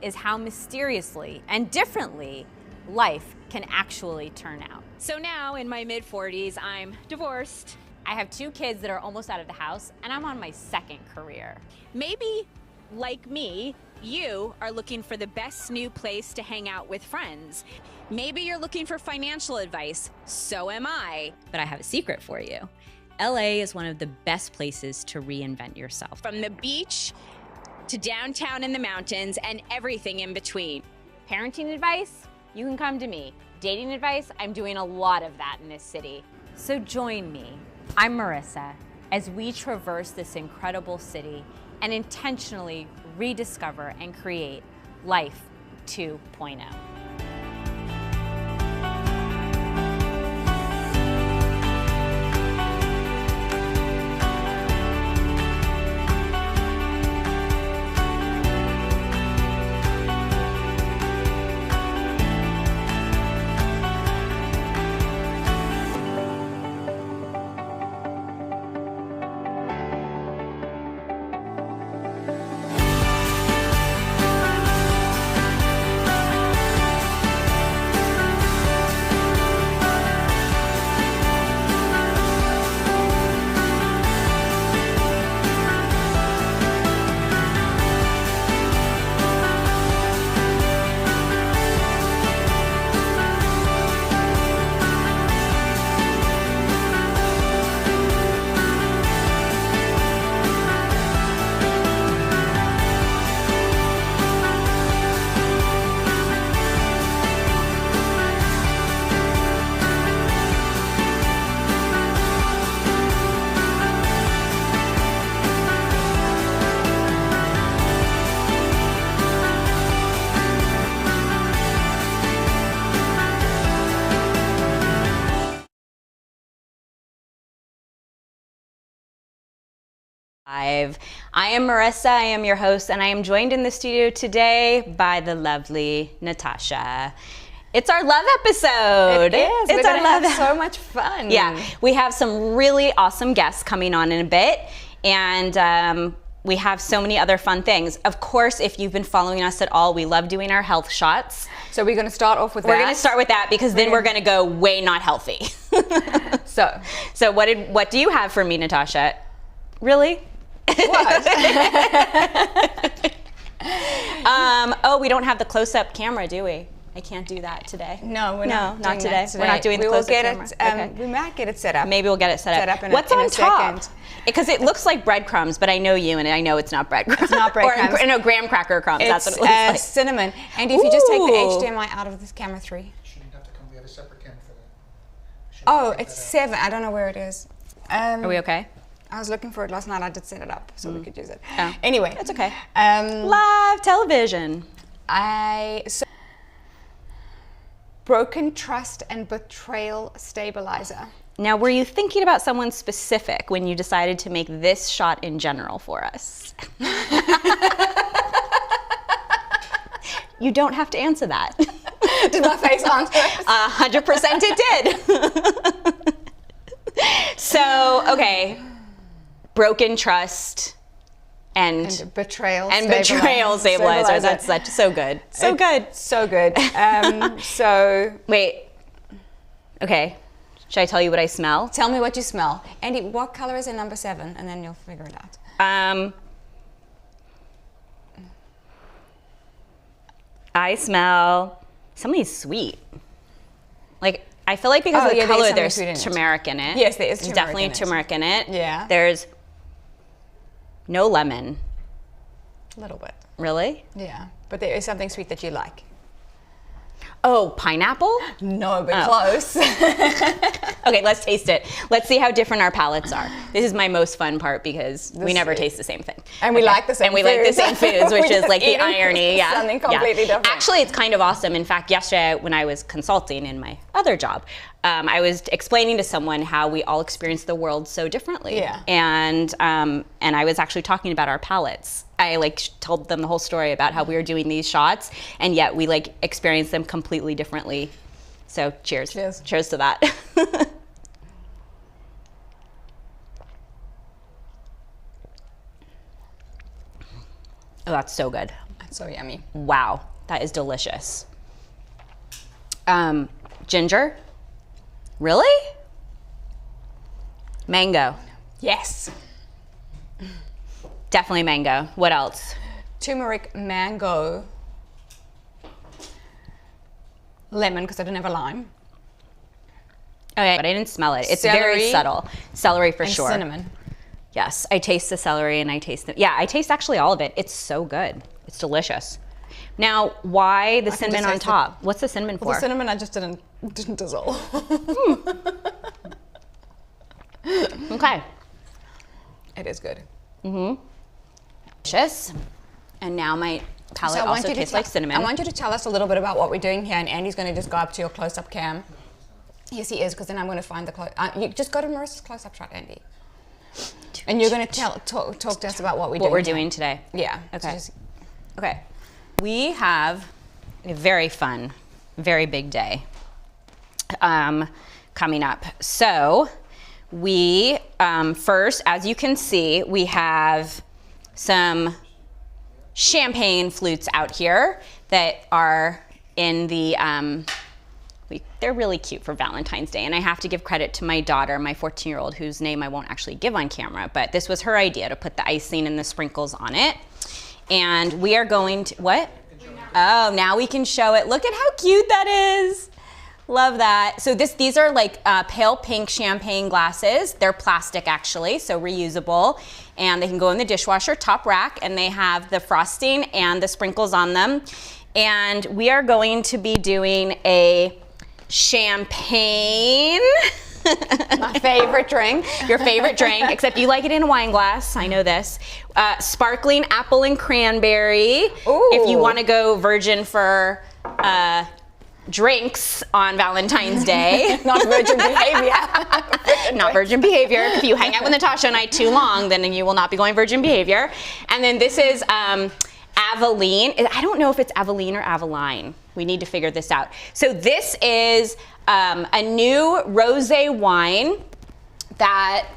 is how mysteriously and differently life can actually turn out. So now in my mid-40s, I'm divorced. I have 2 kids that are almost out of the house, and I'm on my 2nd career. Maybe, like me, you are looking for the best new place to hang out with friends. Maybe you're looking for financial advice. So am I. But I have a secret for you. LA is one of the best places to reinvent yourself. From the beach to downtown in the mountains and everything in between. Parenting advice? You can come to me. Dating advice? I'm doing a lot of that in this city. So join me. I'm Marissa as we traverse this incredible city and intentionally rediscover and create Life 2.0. I am Marissa, I am your host, and I am joined in the studio today by the lovely Natasha. It's our love episode. It is. It's We're gonna have so much fun. Yeah, we have some really awesome guests coming on in a bit, and we have so many other fun things. Of course, if you've been following us at all, we love doing our health shots. So we're going to start off with We're going to start with that because then we're going to go way not healthy. So what do you have for me, Natasha? Really? What? Oh, we don't have the close-up camera, do we? I can't do that today. No, we're not. Not today. We're not doing the We will close-up get camera. it. We might get it set up. Maybe we'll get it set up. in What's in on a top? second. Because it looks like breadcrumbs, but I know you, and I know it's not breadcrumbs. It's not breadcrumbs. Or no, graham cracker crumbs. That's what it looks like. Cinnamon. And if you just take the Ooh. HDMI out of this camera 3. Shouldn't have to come. We have a separate camera for that. Should Oh, take it's that out. 7. I don't know where it is. Are we okay? I was looking for it last night. I did set it up so we could use it. Oh. Anyway. That's okay. Live television. Broken trust and betrayal stabilizer. Now, were you thinking about someone specific when you decided to make this shot in general for us? You don't have to answer that. Did my face answer? 100% it did. So, okay, broken trust and betrayal stabilizer. That's so good. So good. So good. So Wait. Okay. Should I tell you what I smell? tell me what you smell. Andy, what color is in number 7? And then you'll figure it out. I smell something sweet. Like, I feel like because of the there's color, something there's sweet in it. turmeric in it. Yes, there is There's turmeric definitely in it. turmeric in it. Yeah. There's no lemon. A little bit. Really? Yeah. But there is something sweet that you like. Oh, pineapple? No, but close. Okay, let's taste it. Let's see how different our palates are. This is my most fun part because we never taste the same thing. And we like the same And we like the foods. same foods, We're which is just like the eating irony. Yeah. something completely different. Actually, it's kind of awesome. In fact, yesterday when I was consulting in my other job, I was explaining to someone how we all experience the world so differently. Yeah. And I was actually talking about our palates. I told them the whole story about how we were doing these shots, and yet we experience them completely differently. So cheers. Cheers to that. Oh, that's so good. So yummy. Wow, that is delicious. Ginger? Really? Mango. Yes. Definitely mango. What else? Turmeric, mango, lemon, because I don't have a lime. Okay, but I didn't smell it. It's very Celery. subtle. Celery for And sure. cinnamon. Yes, I taste the celery and I taste the, yeah, I taste actually all of it. It's so good. It's delicious. Now, why the cinnamon on taste top? What's the cinnamon Well, for? the cinnamon I just didn't dissolve. Okay. It is good. Delicious. And now my palate So I want also you to tastes like cinnamon. I want you to tell us a little bit about what we're doing here, and Andy's going to just go up to your close-up cam. Yes, he is, because then I'm going to find the you just go to Marissa's close-up shot, Andy. And you're going to talk to us about what we're doing today. Yeah. Okay. So Okay. We have a very fun, very big day coming up. So we, first, as you can see, we have some champagne flutes out here that are in the, they're really cute for Valentine's Day. And I have to give credit to my daughter, my 14-year-old, whose name I won't actually give on camera, but this was her idea to put the icing and the sprinkles on it. And we are going to, what? Oh, now we can show it. Look at how cute that is. Love that. So these are like pale pink champagne glasses. They're plastic actually, so reusable. And they can go in the dishwasher, top rack, and they have the frosting and the sprinkles on them. And we are going to be doing a champagne. my favorite drink. Your favorite drink, except you like it in a wine glass. I know this. Sparkling apple and cranberry. Ooh. If you want to go virgin for drinks on Valentine's Day. Not virgin behavior. Not virgin behavior. If you hang out with Natasha and I too long, then you will not be going virgin behavior. And then this is Aveline. I don't know if it's Aveline or Aveline. We need to figure this out. So this is a new rosé wine that,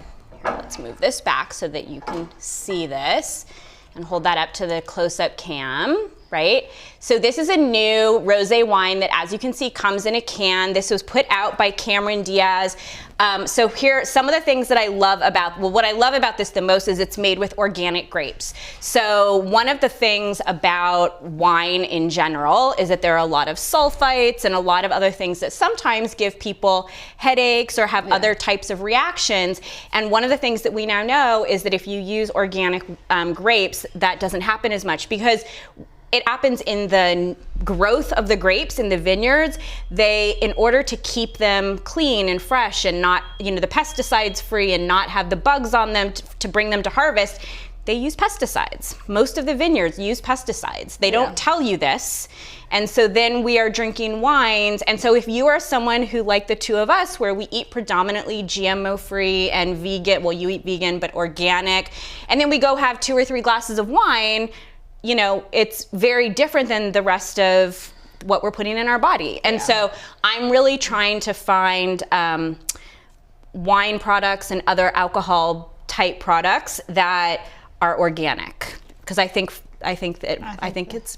let's move this back so that you can see this and hold that up to the close-up cam, right? So this is a new rosé wine that, as you can see, comes in a can. This was put out by Cameron Diaz. So here are some of the things that I love about, well, what I love about this the most is it's made with organic grapes. So one of the things about wine in general is that there are a lot of sulfites and a lot of other things that sometimes give people headaches or have other types of reactions. And one of the things that we now know is that if you use organic grapes, that doesn't happen as much, because it happens in the growth of the grapes in the vineyards. They, in order to keep them clean and fresh and not, the pesticides free and not have the bugs on them to bring them to harvest, they use pesticides. Most of the vineyards use pesticides. They don't tell you this. And so then we are drinking wines. And so if you are someone who, like the two of us, where we eat predominantly GMO free and vegan, well, you eat vegan, but organic, and then we go have 2 or 3 glasses of wine, it's very different than the rest of what we're putting in our body. And so I'm really trying to find wine products and other alcohol type products that are organic, because I think it's,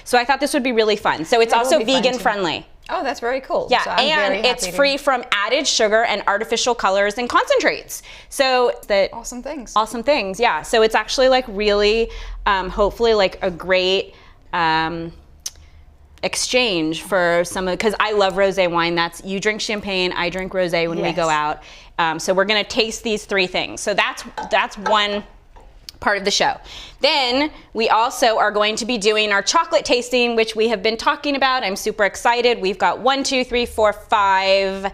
So I thought this would be really fun. So it's also vegan friendly. Oh, that's very cool. Yeah, so and it's free from added sugar and artificial colors and concentrates. So that awesome things. Awesome things, yeah. So it's actually like really, hopefully like a great exchange for some of, because I love rosé wine. That's, you drink champagne, I drink rosé when we go out. So we're gonna taste these 3 things. So that's one part of the show. Then we also are going to be doing our chocolate tasting, which we have been talking about. I'm super excited. We've got 1, 2, 3, 4, 5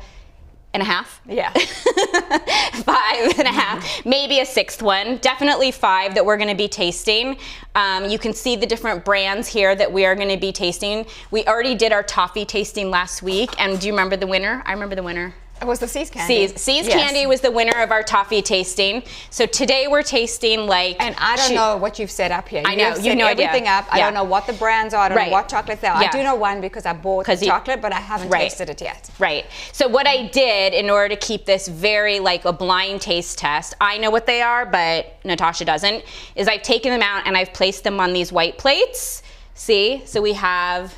and a half. Yeah. 5 and a half, maybe a 6th one, definitely 5 that we're going to be tasting. You can see the different brands here that we are going to be tasting. We already did our toffee tasting last week, and do you remember the winner? I remember the winner. It was the See's Candy. See's Candy was the winner of our toffee tasting. So today we're tasting like... And I don't know what you've set up here. I know, you have no idea. Everything up. I don't know what the brands are. I don't know what chocolates they are. Yeah. I do know one because I bought the chocolate, but I haven't tasted it yet. Right. So what I did in order to keep this very like a blind taste test, I know what they are, but Natasha doesn't, is I've taken them out and I've placed them on these white plates See, so we have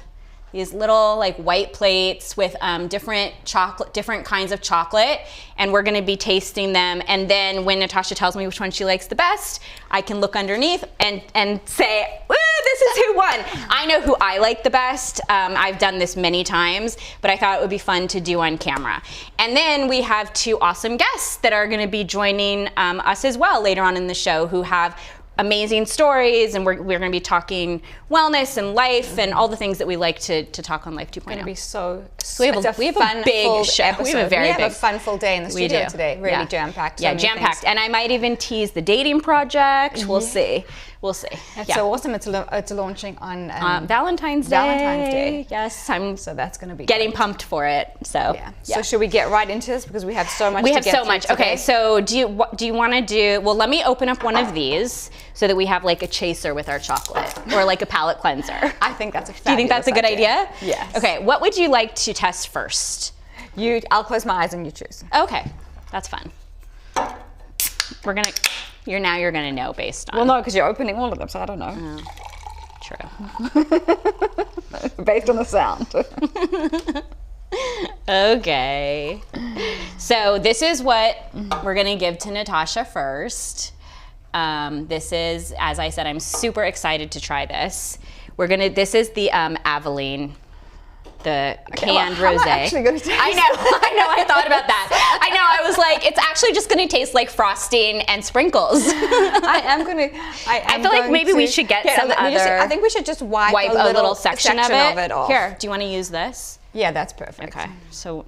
these little like white plates with different kinds of chocolate, and we're gonna be tasting them. And then when Natasha tells me which one she likes the best, I can look underneath and say, "Woo, this is who won." I know who I like the best. I've done this many times, but I thought it would be fun to do on camera. And then we have two awesome guests that are gonna be joining us as well later on in the show, who have amazing stories, and we're going to be talking wellness and life and all the things that we like to talk on Life 2.0. It's going to be so we have a big show. Episode. We have a fun full day in the studio today. Really jam-packed. Yeah, jam-packed. And I might even tease the dating project. We'll see. We'll see. That's so awesome. It's launching on Valentine's Day. Valentine's Day. Yes, so that's going to be getting pumped for it. So So should we get right into this, because we have so much? We have so much. Okay, so do you want to do? Well, let me open up one of these so that we have like a chaser with our chocolate, or like a palate cleanser. I think that's a fabulous Do you think that's a good idea? Yes. Okay, what would you like to test first? I'll close my eyes and you choose. Okay, that's fun. You're gonna know based on. Well, no, because you're opening all of them, so I don't know. Oh, true. Based on the sound. Okay. So this is what we're gonna give to Natasha first. This is, as I said, I'm super excited to try this. This is the Aveline, the canned rosé. I'm actually gonna taste I know, I thought about that. I know, I was like, it's actually just gonna taste like frosting and sprinkles. I feel like maybe we should get some other. I think we should just wipe a little section of it off. Here, do you want to use this? Yeah, that's perfect. Okay, so.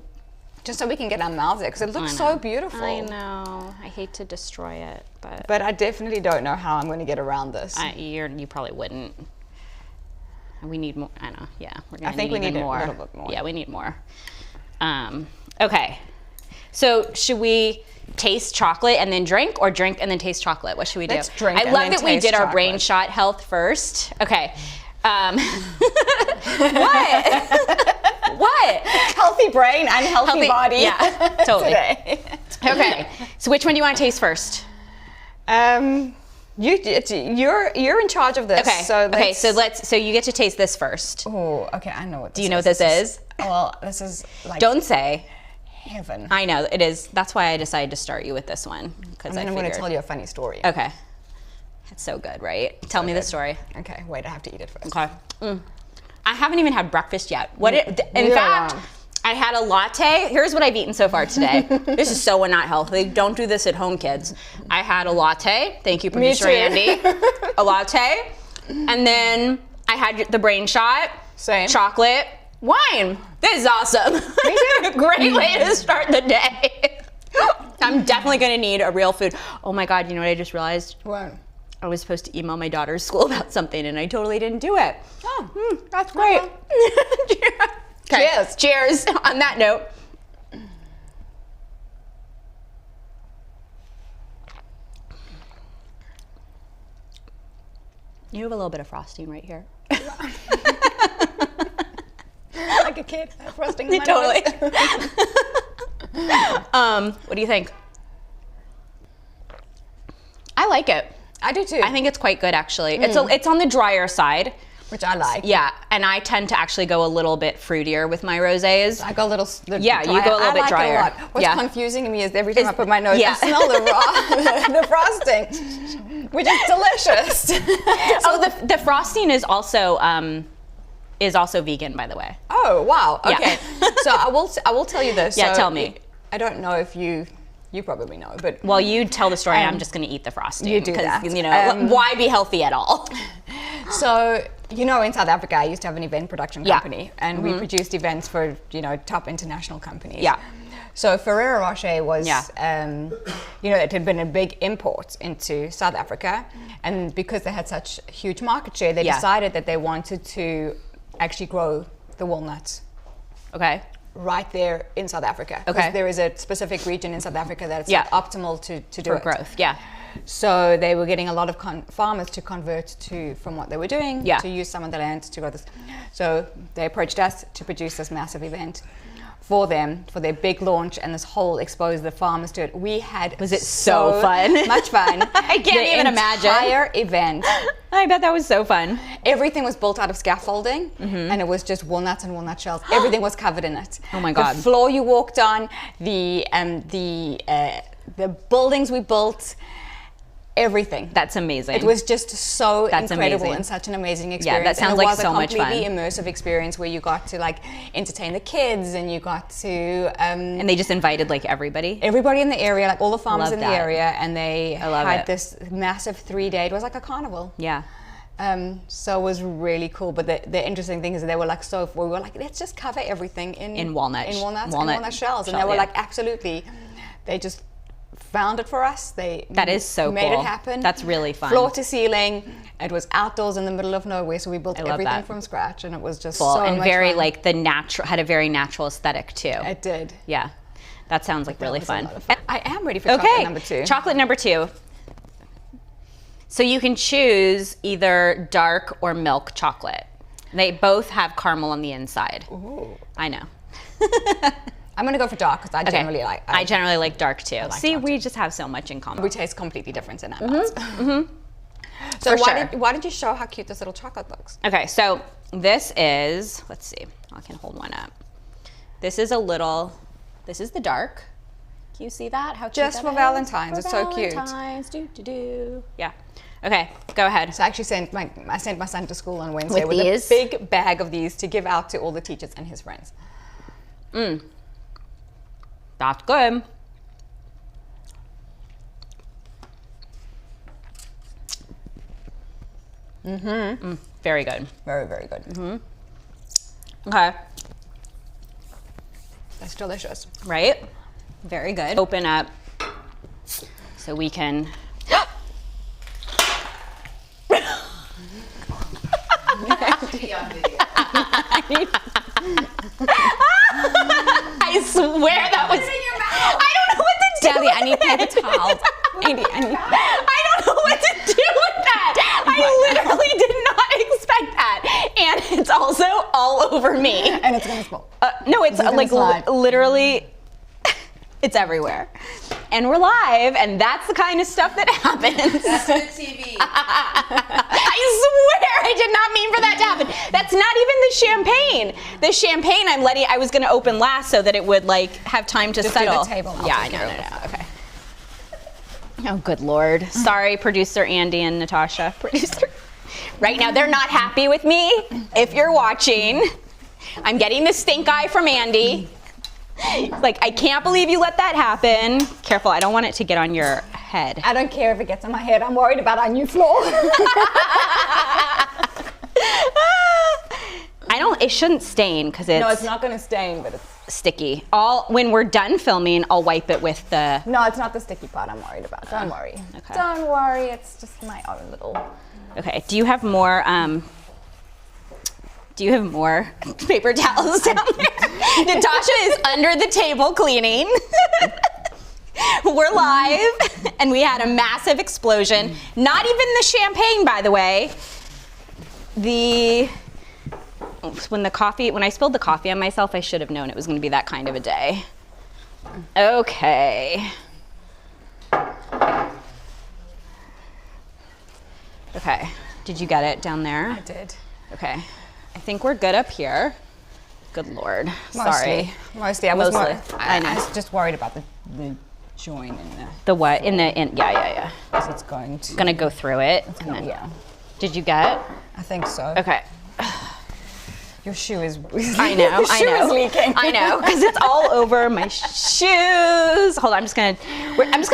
Just so we can get our mouths there, because it looks so beautiful. I know. I hate to destroy it, but. But I definitely don't know how I'm going to get around this. You probably wouldn't. We need more. I know. Yeah, we're gonna. I think we need more. A little bit more. Yeah, we need more. Okay. So should we taste chocolate and then drink, or drink and then taste chocolate? What should we do? Let's drink. I love that we did our brain shot health first. Okay. What? What? Healthy brain and healthy body. Yeah, totally. Today. Okay. So which one do you want to taste first? You're in charge of this. Okay. So you get to taste this first. Oh, okay. I know what this is. Do you know what this is? Well, this is like. Don't say. Heaven. I know it is. That's why I decided to start you with this one, because I'm going to tell you a funny story. Okay. It's so good, right? Tell me the story. Okay. Wait, I have to eat it first. Okay. I haven't even had breakfast yet. In fact, I had a latte. Here's what I've eaten so far today. This is so not healthy. Don't do this at home, kids. I had a latte. Thank you, producer Andy. A latte. And then I had the brain shot. Same. Chocolate. Wine. This is awesome. Me too. Great way to start the day. I'm definitely going to need a real food. Oh my God, you know what I just realized? What? I was supposed to email my daughter's school about something, and I totally didn't do it. Oh, that's great. Okay. Cheers. Cheers on that note. You have a little bit of frosting right here. Like a kid, frosting in my Totally. nose. What do you think? I like it. I do too. I think it's quite good, actually. It's on the drier side, which I like. Yeah, and I tend to actually go a little bit fruitier with my rosés. I go a little. Yeah, you go a little bit drier. It a lot. What's confusing me is every time I put my nose, I smell the frosting, which is delicious. The frosting is also vegan, by the way. Oh wow! Okay, Yeah. So I will tell you this. Yeah, So tell me. I don't know if you probably know, but well, you tell the story. I'm just going to eat the frosting. You do that. You know, why be healthy at all? So in South Africa, I used to have an event production company, and we produced events for top international companies. Yeah. So Ferrero Rocher was, it had been a big import into South Africa, and because they had such huge market share, they decided that they wanted to actually grow the walnuts. Okay. Right there in South Africa. Okay. There is a specific region in South Africa that's optimal to do for it. growth. Yeah. So they were getting a lot of farmers to convert from what they were doing to use some of the land to grow this. So they approached us to produce this massive event for them, for their big launch, and this whole expose the farmers to it. We had Was it so fun? Much fun. I can't even imagine. The entire event. I bet that was so fun. Everything was built out of scaffolding, and it was just walnuts and walnut shells. Everything was covered in it. Oh my God. The floor you walked on, the buildings we built, everything. That's amazing. It was just so incredible amazing. and such an amazing experience. Yeah, that sounds like so much fun. It was a completely immersive experience where you got to like entertain the kids, and you got to and they just invited like everybody in the area, like all the farmers Love in the that. area, and they had had this massive 3-day. It was like a carnival. Yeah. So it was really cool. But the interesting thing is that they were like, we were like, let's just cover everything in walnuts and walnut shells, and they were like, absolutely. They just found it for us. That is so made cool. it happen. That's really fun. Floor to ceiling. It was outdoors in the middle of nowhere, so we built everything from scratch, and it was just so and much very fun. like the natural, had a very natural aesthetic too. It did. Yeah, that sounds like really fun. I am ready for chocolate number 2. Chocolate number 2. So you can choose either dark or milk chocolate. They both have caramel on the inside. Ooh. I know. I'm gonna go for dark because I generally like. I generally like dark too. like See, dark we just have so much in common. We taste completely different in our mouths. So why did you show how cute this little chocolate looks? Okay, so this is, let's see, I can hold one up. This is the dark. Can you see that? How cute Just that for is? Valentine's, it's so cute. Valentine's, Yeah. Okay, go ahead. So I actually sent my son to school on Wednesday With with these? a big bag of these to give out to all the teachers and his friends. That's good. Very good. Very, very good. Okay. That's delicious. Right? Very good. Open up so we can. I swear that was. I don't know what to do. Daddy, I need paper towels. I don't know what to do with that. I literally did not expect that, and it's also all over me. And it's gonna spill. No, it's gonna like slide. literally, it's everywhere. And we're live, and that's the kind of stuff that happens. That's good TV. I swear I did not mean for that to happen. That's not even the champagne. The champagne I was gonna open last so that it would like have time to Just do settle. the table. I'll Yeah, take care of no. Okay. Oh, good Lord. Sorry, producer Andy and Natasha. Producer. Right now, they're not happy with me. If you're watching, I'm getting the stink eye from Andy. Like, I can't believe you let that happen. Careful, I don't want it to get on your head. I don't care if it gets on my head. I'm worried about our new floor. It shouldn't stain because it's No, it's not gonna stain, but it's. sticky. When we're done filming, I'll wipe it with the. No, it's not the sticky part I'm worried about. Don't worry. Okay. Don't worry. It's just my own little. Okay. Do you have more? Paper towels down there? Natasha is under the table cleaning. We're live, and we had a massive explosion. Not even the champagne, by the way. When I spilled the coffee on myself, I should have known it was going to be that kind of a day. Okay. Okay. Did you get it down there? I did. Okay. I think we're good up here. Good Lord. Sorry. Mostly. I know. was just worried about the join in there. The what? Yeah. Because it's going to. Gonna go through it. And then, Yeah. Did you get? I think so. Okay. Your shoe is. I know. Your shoe is leaking. I know, because it's all over my shoes. Hold on, I'm just gonna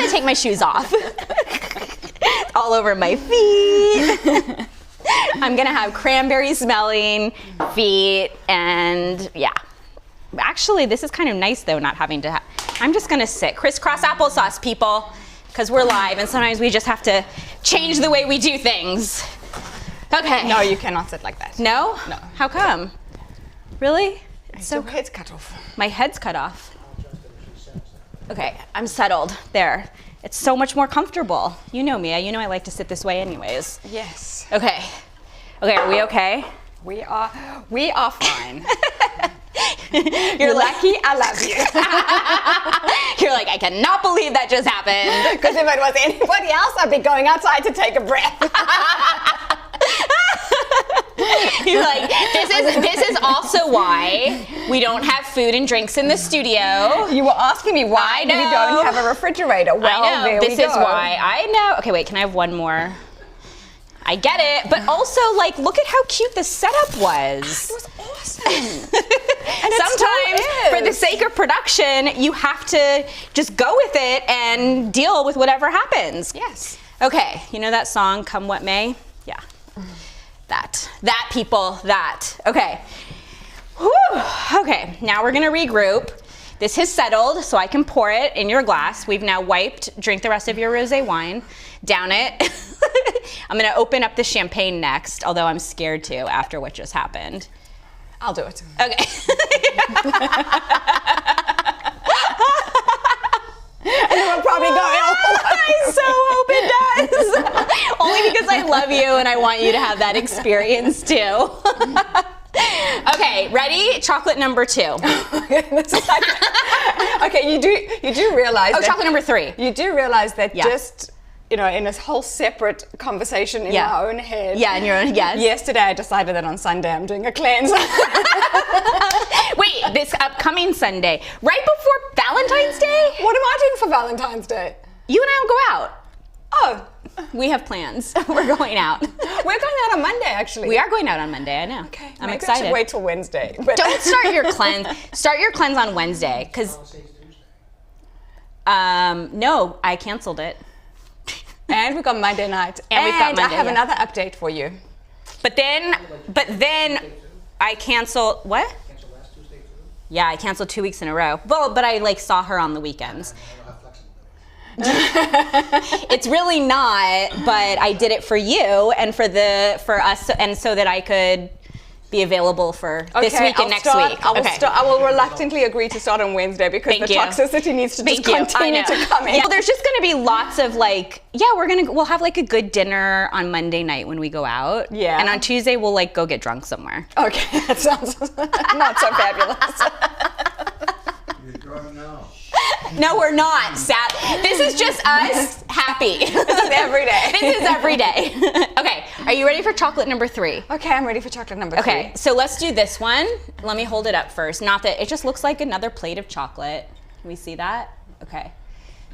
take my shoes off. It's all over my feet. I'm gonna have cranberry smelling feet, and yeah. Actually, this is kind of nice though, not having to. I'm just gonna sit crisscross applesauce, people, because we're live, and sometimes we just have to change the way we do things. Okay. No, you cannot sit like that. No? No. How come? Really? It's Your head's cut off. My head's cut off. Okay, I'm settled. There. It's so much more comfortable. You know me, you know I like to sit this way anyways. Yes. Okay. Okay, are we okay? We are fine. You're lucky I love you. You're like, I cannot believe that just happened. Because if it was anybody else, I'd be going outside to take a breath. You're like, this is also why we don't have food and drinks in the studio. You were asking me why we don't have a refrigerator. Well, I know. there This we go. is why. I know. Okay, wait, can I have one more? I get it, but also, like, look at how cute the setup was. It was awesome. And sometimes, for the sake of production, you have to just go with it and deal with whatever happens. Yes. Okay, you know that song, Come What May? Yeah. That people, that. Okay. Whew. Okay, now we're gonna regroup. This has settled, so I can pour it in your glass. We've now wiped, drink the rest of your rosé wine, down it. I'm gonna open up the champagne next, although I'm scared to after what just happened. I'll do it. Okay. And it will probably go ill. I so hope it does. Only because I love you and I want you to have that experience too. Okay, ready? Chocolate number 2. Okay, you do realize. Oh, chocolate number 3. You do realize that just, you know, in this whole separate conversation in my own head. Yeah, in your own, yes. Yesterday I decided that on Sunday I'm doing a cleanse. Wait, this upcoming Sunday, right before Valentine's Day? What am I doing for Valentine's Day? You and I will go out. Oh, we have plans. We're going out. We're going out on Monday, actually. We are going out on Monday, I know. Okay, I'm maybe excited. I should wait till Wednesday. But Don't start your cleanse. Start your cleanse on Wednesday, because no, I canceled it. And we've got Monday night. And we've got Monday, I have another update for you. But then I canceled, what? Yeah, I canceled 2 weeks in a row. Well, but I like saw her on the weekends. It's really not, but I did it for you and for us, and so that I could be available for this week and next week. I will reluctantly agree to start on Wednesday because the toxicity needs to just continue to come in. Yeah. Well, there's just going to be lots of like, we'll have like a good dinner on Monday night when we go out. Yeah. And on Tuesday we'll like go get drunk somewhere. Okay, that sounds not so fabulous. You're drunk now. No, we're not. This is just us happy. This is every day. This is every day. Okay, are you ready for chocolate number 3? Okay, I'm ready for chocolate number 3. Okay, so let's do this one. Let me hold it up first. Not that, it just looks like another plate of chocolate. Can we see that? Okay.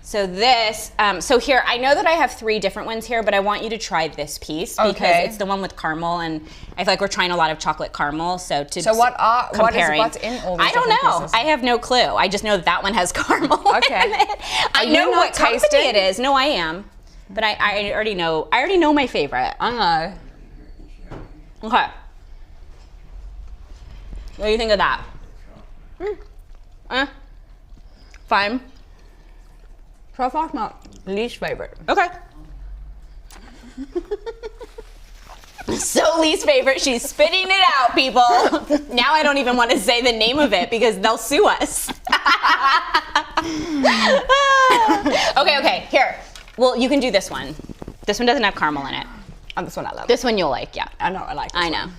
So this, so here, I know that I have 3 different ones here, but I want you to try this piece because it's the one with caramel, and I feel like we're trying a lot of chocolate caramel. So what's in all these I don't know. pieces? I have no clue. I just know that one has caramel in it. I know what company it is. No, I am, but I already know. I already know my favorite. I know. Okay. What do you think of that? Fine. So far, my least favorite. Okay. So least favorite, she's spitting it out, people. Now I don't even want to say the name of it because they'll sue us. Okay, here. Well, you can do this one. This one doesn't have caramel in it. Oh, this one I love. This one you'll like, yeah. I know I like this I know.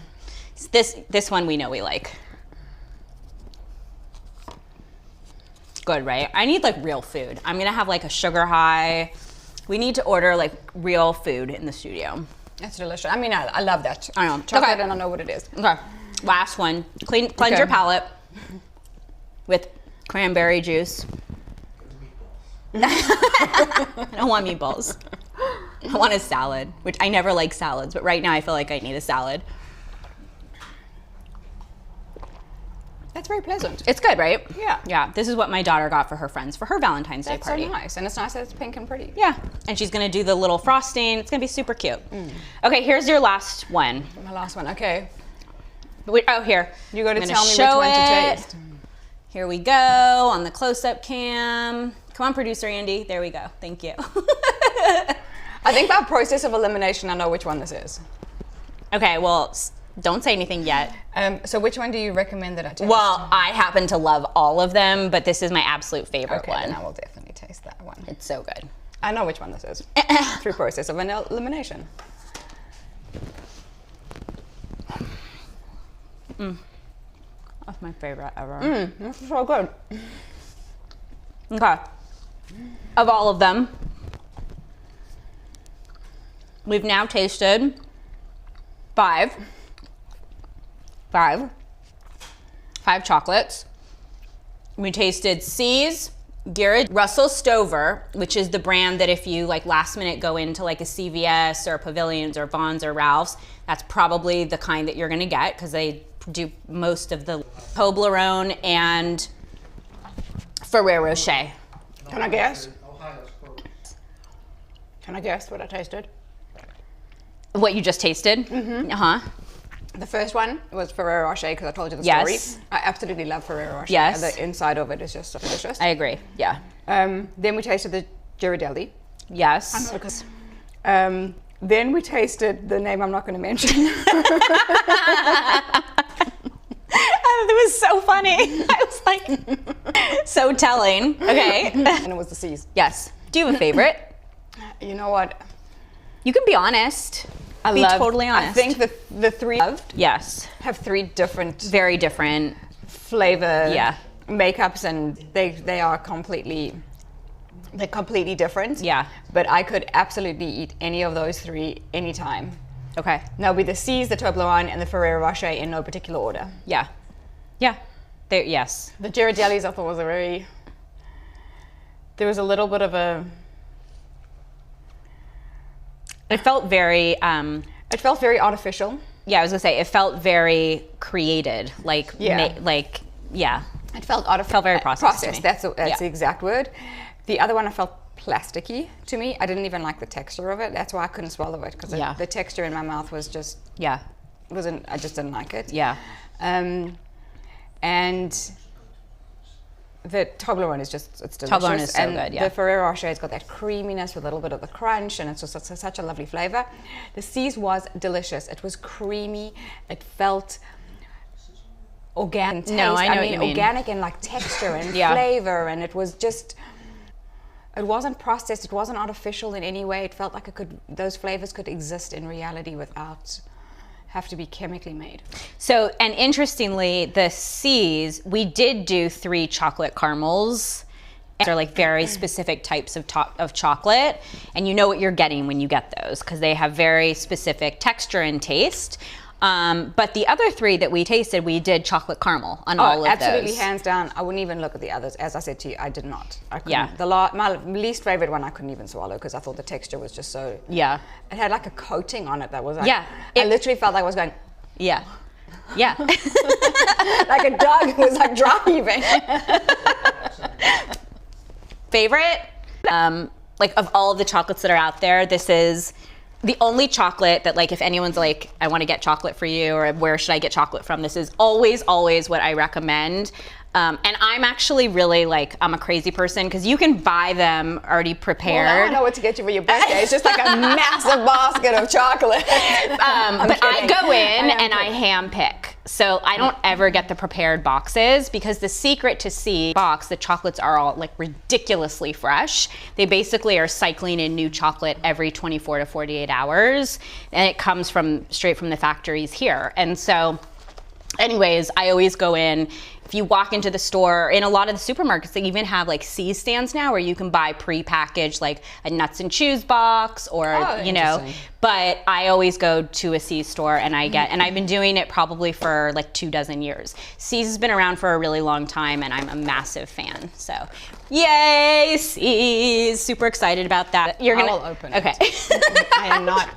This one we know we like. Good, right? I need like real food. I'm gonna have like a sugar high. We need to order like real food in the studio. It's delicious. I mean, I love that. I know. Chocolate, and I know what it is. Okay, last one. Cleanse your palate with cranberry juice. I don't want meatballs. I want a salad, which I never like salads, but right now I feel like I need a salad. That's very pleasant. It's good, right? Yeah. Yeah, this is what my daughter got for her friends for her Valentine's Day That's party. so nice, and it's nice that it's pink and pretty. Yeah, and she's gonna do the little frosting. It's gonna be super cute. Okay, here's your last one. My last one, okay. Oh, here. You got to I'm tell gonna me which show one to it. taste. Here we go on the close-up cam. Come on, producer Andy. There we go. Thank you. I think by process of elimination, I know which one this is. Okay, well, don't say anything yet. So which one do you recommend that I taste? Well, I happen to love all of them, but this is my absolute favorite okay, one. then I will definitely taste that one. It's so good. I know which one this is. Through process of elimination. That's my favorite ever. This is so good. Okay. Of all of them, we've now tasted five chocolates. We tasted See's, Ghirardelli, Russell Stover, which is the brand that if you like last minute go into like a CVS or Pavilions or Vons or Ralph's, that's probably the kind that you're gonna get because they do most of the Toblerone and Ferrero Rocher. Can I guess? Ohio's quote. Can I guess what I tasted? What you just tasted? Uh-huh. The first one was Ferrero Rocher because I told you the Yes. story. I absolutely love Ferrero Rocher. Yes. The inside of it is just so delicious. I agree. Yeah. Then we tasted the Ghirardelli. Yes. Then we tasted the name I'm not going to mention. It was so funny. I was like, so telling. Okay. And it was the See's. Yes. Do you have a favorite? You know what? You can be honest. Be totally honest. I think the three Yes. have three different Very different. flavor Yeah. makeups, and they are completely different. Yeah. But I could absolutely eat any of those three anytime. Okay. Now with the See's, the Toblerone, and the Ferrero Rocher in no particular order. Yeah. Yeah. There. Yes. The Ghirardelli's I thought was there was a little bit of a, It felt very. it felt very artificial. Yeah, I was gonna say it felt very created. Like. Yeah. Yeah. It felt artificial. Felt very processed to me. That's Yeah. the exact word. The other one I felt plasticky to me. I didn't even like the texture of it. That's why I couldn't swallow it because Yeah. the texture in my mouth was just Yeah. I just didn't like it. Yeah. And the Toblerone is just, it's delicious. Toblerone is so and good, yeah. The Ferrero Rocher has got that creaminess with a little bit of the crunch, and it's just such a lovely flavor. The See's was delicious. It was creamy. It felt organic. Taste. No, I know what you mean. Organic in like texture and Yeah. flavor, and it was just. It wasn't processed. It wasn't artificial in any way. It felt like those flavors could exist in reality without have to be chemically made. So, and interestingly, the C's, we did do 3 chocolate caramels. They're like very specific types of chocolate, and you know what you're getting when you get those because they have very specific texture and taste. But the other 3 that we tasted, we did chocolate caramel on all of absolutely, those. hands down. I wouldn't even look at the others. As I said to you, I did not. I couldn't. Yeah. My least favorite one I couldn't even swallow because I thought the texture was just so. Yeah. It had like a coating on it that was like. Yeah. I literally felt like I was going Yeah. Yeah. like a dog who was like dry heaving. Favorite? Like of all of the chocolates that are out there, this is the only chocolate that like if anyone's like, I want to get chocolate for you or where should I get chocolate from, this is always what I recommend. And I'm actually really like, I'm a crazy person because you can buy them already prepared. Well, now I know what to get you for your birthday. It's just like a massive basket of chocolate. But I go in and I hand pick. So I don't ever get the prepared boxes because the secret to C box, the chocolates are all like ridiculously fresh. They basically are cycling in new chocolate every 24 to 48 hours. And it comes straight from the factories here. And so anyways, I always go in. If you walk into the store, in a lot of the supermarkets, they even have like C stands now where you can buy pre-packaged like a nuts and chews box or, you know, but I always go to a C store and and I've been doing it probably for like 24 years. C's has been around for a really long time and I'm a massive fan. So yay, C's, super excited about that. I will open it. Okay. I am not.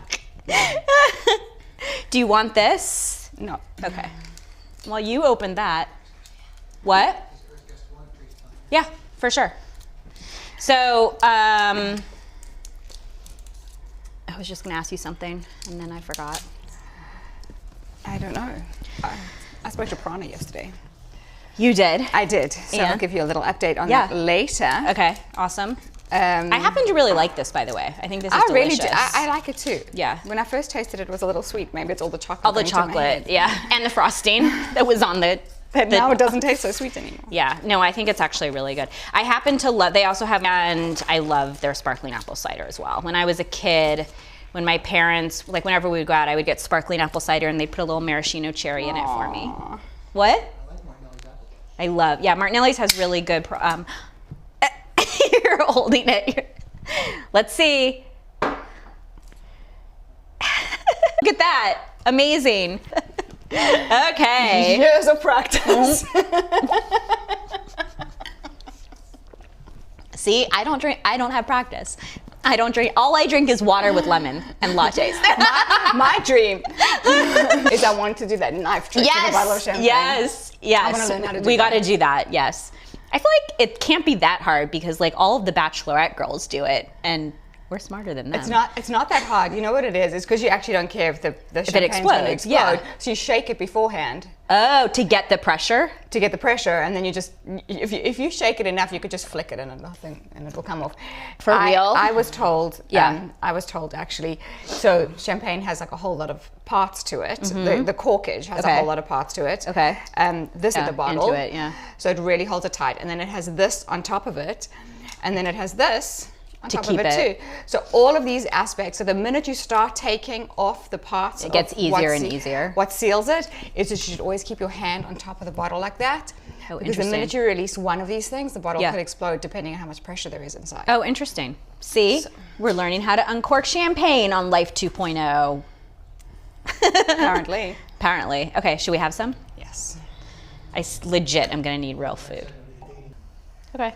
Do you want this? No. Okay. Well, you opened that. What? Yeah, for sure. So, I was just gonna ask you something and then I forgot. I don't know. I spoke to Prana yesterday. You did? I did. So Yeah. I'll give you a little update on that later. Okay, awesome. I happen to really like this, by the way. I think this is I delicious. really do. I like it too. Yeah. When I first tasted it, it was a little sweet. Maybe it's all the chocolate. All the going into my chocolate, head. yeah. And the frosting that was on the that now it doesn't taste so sweet anymore. Yeah, no, I think it's actually really good. I happen to love, they also have, and I love their sparkling apple cider as well. When I was a kid, when my parents, like whenever we would go out, I would get sparkling apple cider and they'd put a little maraschino cherry in it for me. What? I like Martinelli's apple. I love, yeah, Martinelli's has really good, you're holding it. Let's see. Look at that, amazing. Okay. Years of practice. See, I don't have practice. I don't drink, all I drink is water with lemon and lattes. My dream is I want to do that knife trick with a bottle of champagne. Yes, yes. I want to learn how to do we that. got to do that, yes. I feel like it can't be that hard because like all of the Bachelorette girls do it and we're smarter than them. It's not that hard. You know what it is? It's because you actually don't care if the champagne's going to explode. Yeah. So you shake it beforehand. Oh, to get the pressure? To get the pressure, and then you just, if you shake it enough, you could just flick it and it will come off. For real? I was told, Yeah. I was told actually, so champagne has like a whole lot of parts to it. The corkage has a whole lot of parts to it. Okay. This is the bottle. Into it, yeah. So it really holds it tight. And then it has this on top of it, and then it has this on To top keep of it too. So all of these aspects, so the minute you start taking off the parts, It gets easier and easier. What seals it is that you should always keep your hand on top of the bottle like that. Oh, because the interesting. minute you release one of these things, the bottle Yeah. could explode depending on how much pressure there is inside. Oh, interesting. See, we're learning how to uncork champagne on Life 2.0. Apparently. Apparently. Okay, should we have some? Yes. Legit, I'm gonna need real food. Okay.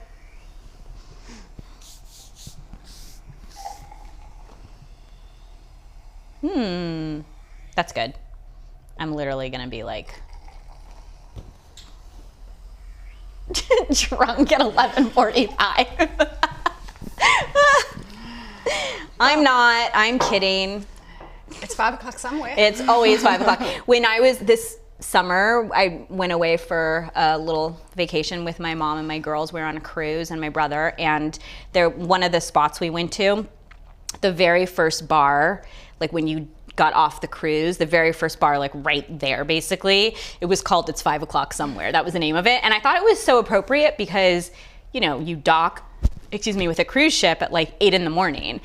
That's good. I'm literally gonna be like drunk at 11:45. I'm not. I'm kidding. It's 5 o'clock somewhere. It's always 5 o'clock. When I was this summer, I went away for a little vacation with my mom and my girls. We were on a cruise and my brother, and one of the spots we went to, the very first bar, like when you got off the cruise, the very first bar, like right there, basically, it was called It's 5 O'Clock Somewhere. That was the name of it. And I thought it was so appropriate because, you know, you dock, with a cruise ship at like 8 in the morning.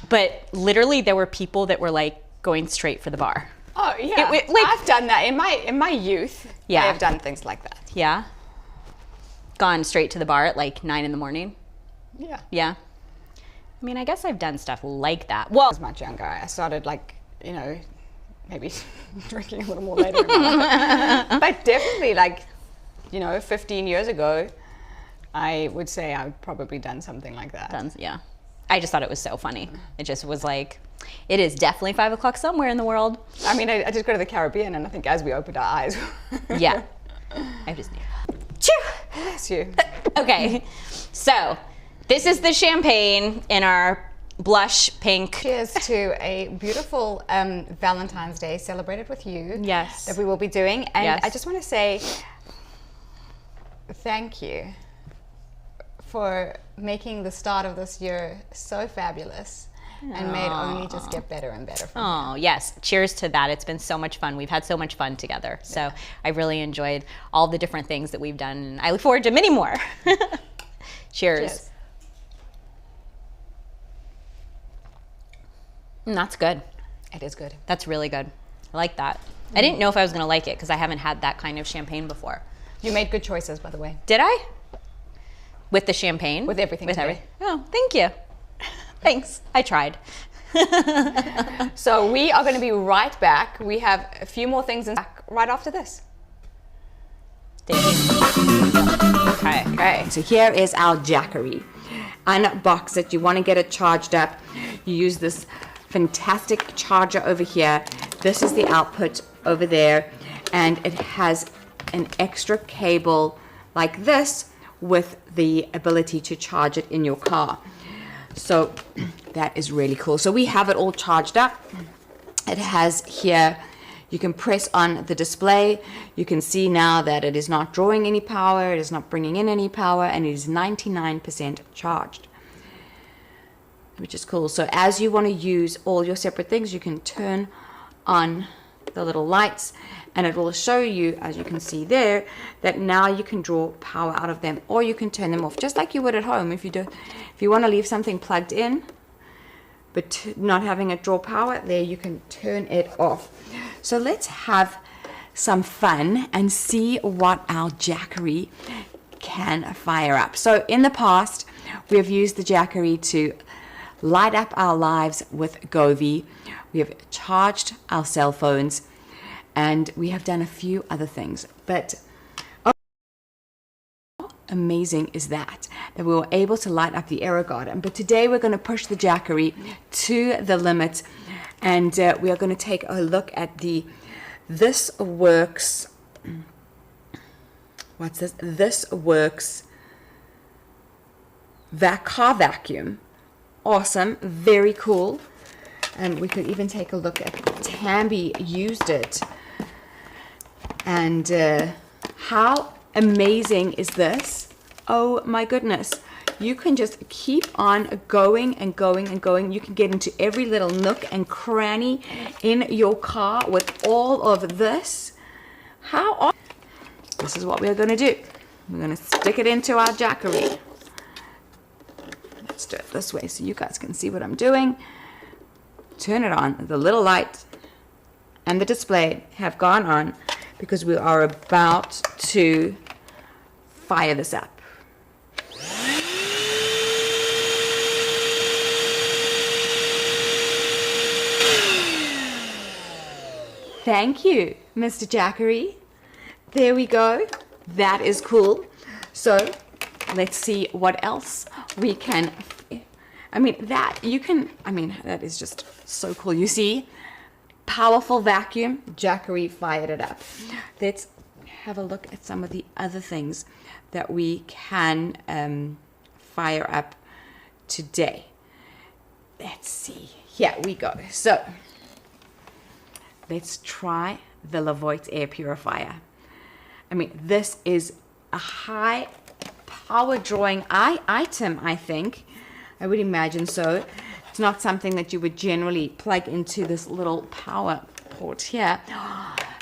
But literally there were people that were like going straight for the bar. Oh yeah, I've done that in my youth. Yeah. I have done things like that. Yeah? Gone straight to the bar at like 9 in the morning? Yeah. Yeah. I mean, I guess I've done stuff like that. Well, I was much younger. I started like, you know, maybe drinking a little more later in my life. But definitely like, you know, 15 years ago, I would say I've probably done something like that. yeah. I just thought it was so funny. It just was like, it is definitely 5 o'clock somewhere in the world. I mean, I just go to the Caribbean, and I think as we opened our eyes. Yeah. I just, Chew! Bless you. Okay. So, this is the champagne in our blush pink. Cheers to a beautiful Valentine's Day celebrated with you. Yes. That we will be doing. And Yes. I just want to say thank you for making the start of this year so fabulous and may it only just get better and better from Oh, yes. Cheers to that. It's been so much fun. We've had so much fun together. So I really enjoyed all the different things that we've done. And I look forward to many more. Cheers. That's good. It is good. That's really good. I like that. I didn't know if I was going to like it because I haven't had that kind of champagne before. You made good choices, by the way. Did I? With the champagne? With everything today. Oh, thank you. Thanks. I tried. So we are going to be right back. We have a few more things in back right after this. Stay tuned. Okay, so here is our Jackery. Unbox it. You want to get it charged up. You use this fantastic charger over here. This is the output over there. And it has an extra cable like this with the ability to charge it in your car. So that is really cool. So we have it all charged up. It has here, you can press on the display. You can see now that it is not drawing any power, it is not bringing in any power, and it is 99% charged, which is cool. So as you want to use all your separate things, you can turn on the little lights, and it will show you, as you can see there, that now you can draw power out of them, or you can turn them off, just like you would at home. If you want to leave something plugged in, but not having it draw power, there you can turn it off. So let's have some fun and see what our Jackery can fire up. So in the past, we have used the Jackery to light up our lives with Govee. We have charged our cell phones, and we have done a few other things. But how amazing is that we were able to light up the AeroGarden. But today we're going to push the Jackery to the limit, and we are going to take a look at the This Works. What's this? This Works car vacuum. Awesome, very cool. And we could even take a look at Tambi used it. And how amazing is this? Oh my goodness. You can just keep on going and going and going. You can get into every little nook and cranny in your car with all of this. How awesome. This is what we're going to do. We're going to stick it into our Jackery. Let's do it this way so you guys can see what I'm doing. Turn it on. The little light and the display have gone on because we are about to fire this up. Thank you, Mr. Jackery. There we go. That is cool. So let's see what else we can. That is just so cool. You see, powerful vacuum, Jackery fired it up. Let's have a look at some of the other things that we can fire up today. Let's see. Here we go. So let's try the Levoit air purifier. This is a high power drawing item, I think. I would imagine so. It's not something that you would generally plug into this little power port here.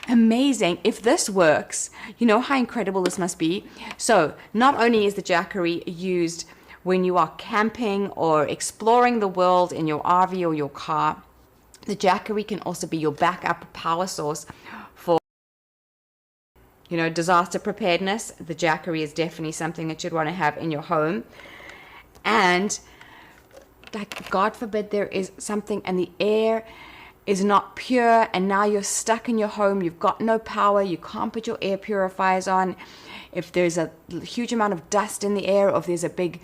Amazing. If this works, you know how incredible this must be. So not only is the Jackery used when you are camping or exploring the world in your RV or your car, the Jackery can also be your backup power source for, disaster preparedness. The Jackery is definitely something that you'd want to have in your home. And God forbid there is something and the air is not pure and now you're stuck in your home, you've got no power, you can't put your air purifiers on. If there's a huge amount of dust in the air, or if there's a big,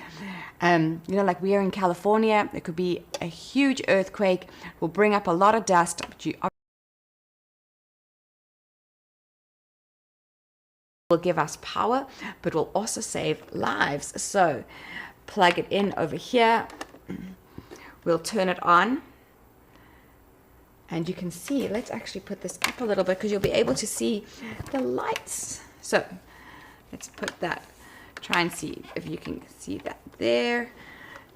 like we are in California, there could be a huge earthquake, will bring up a lot of dust, but you will give us power, but will also save lives. So plug it in over here. We'll turn it on. And you can see, let's actually put this up a little bit because you'll be able to see the lights. So let's put that, try and see if you can see that there.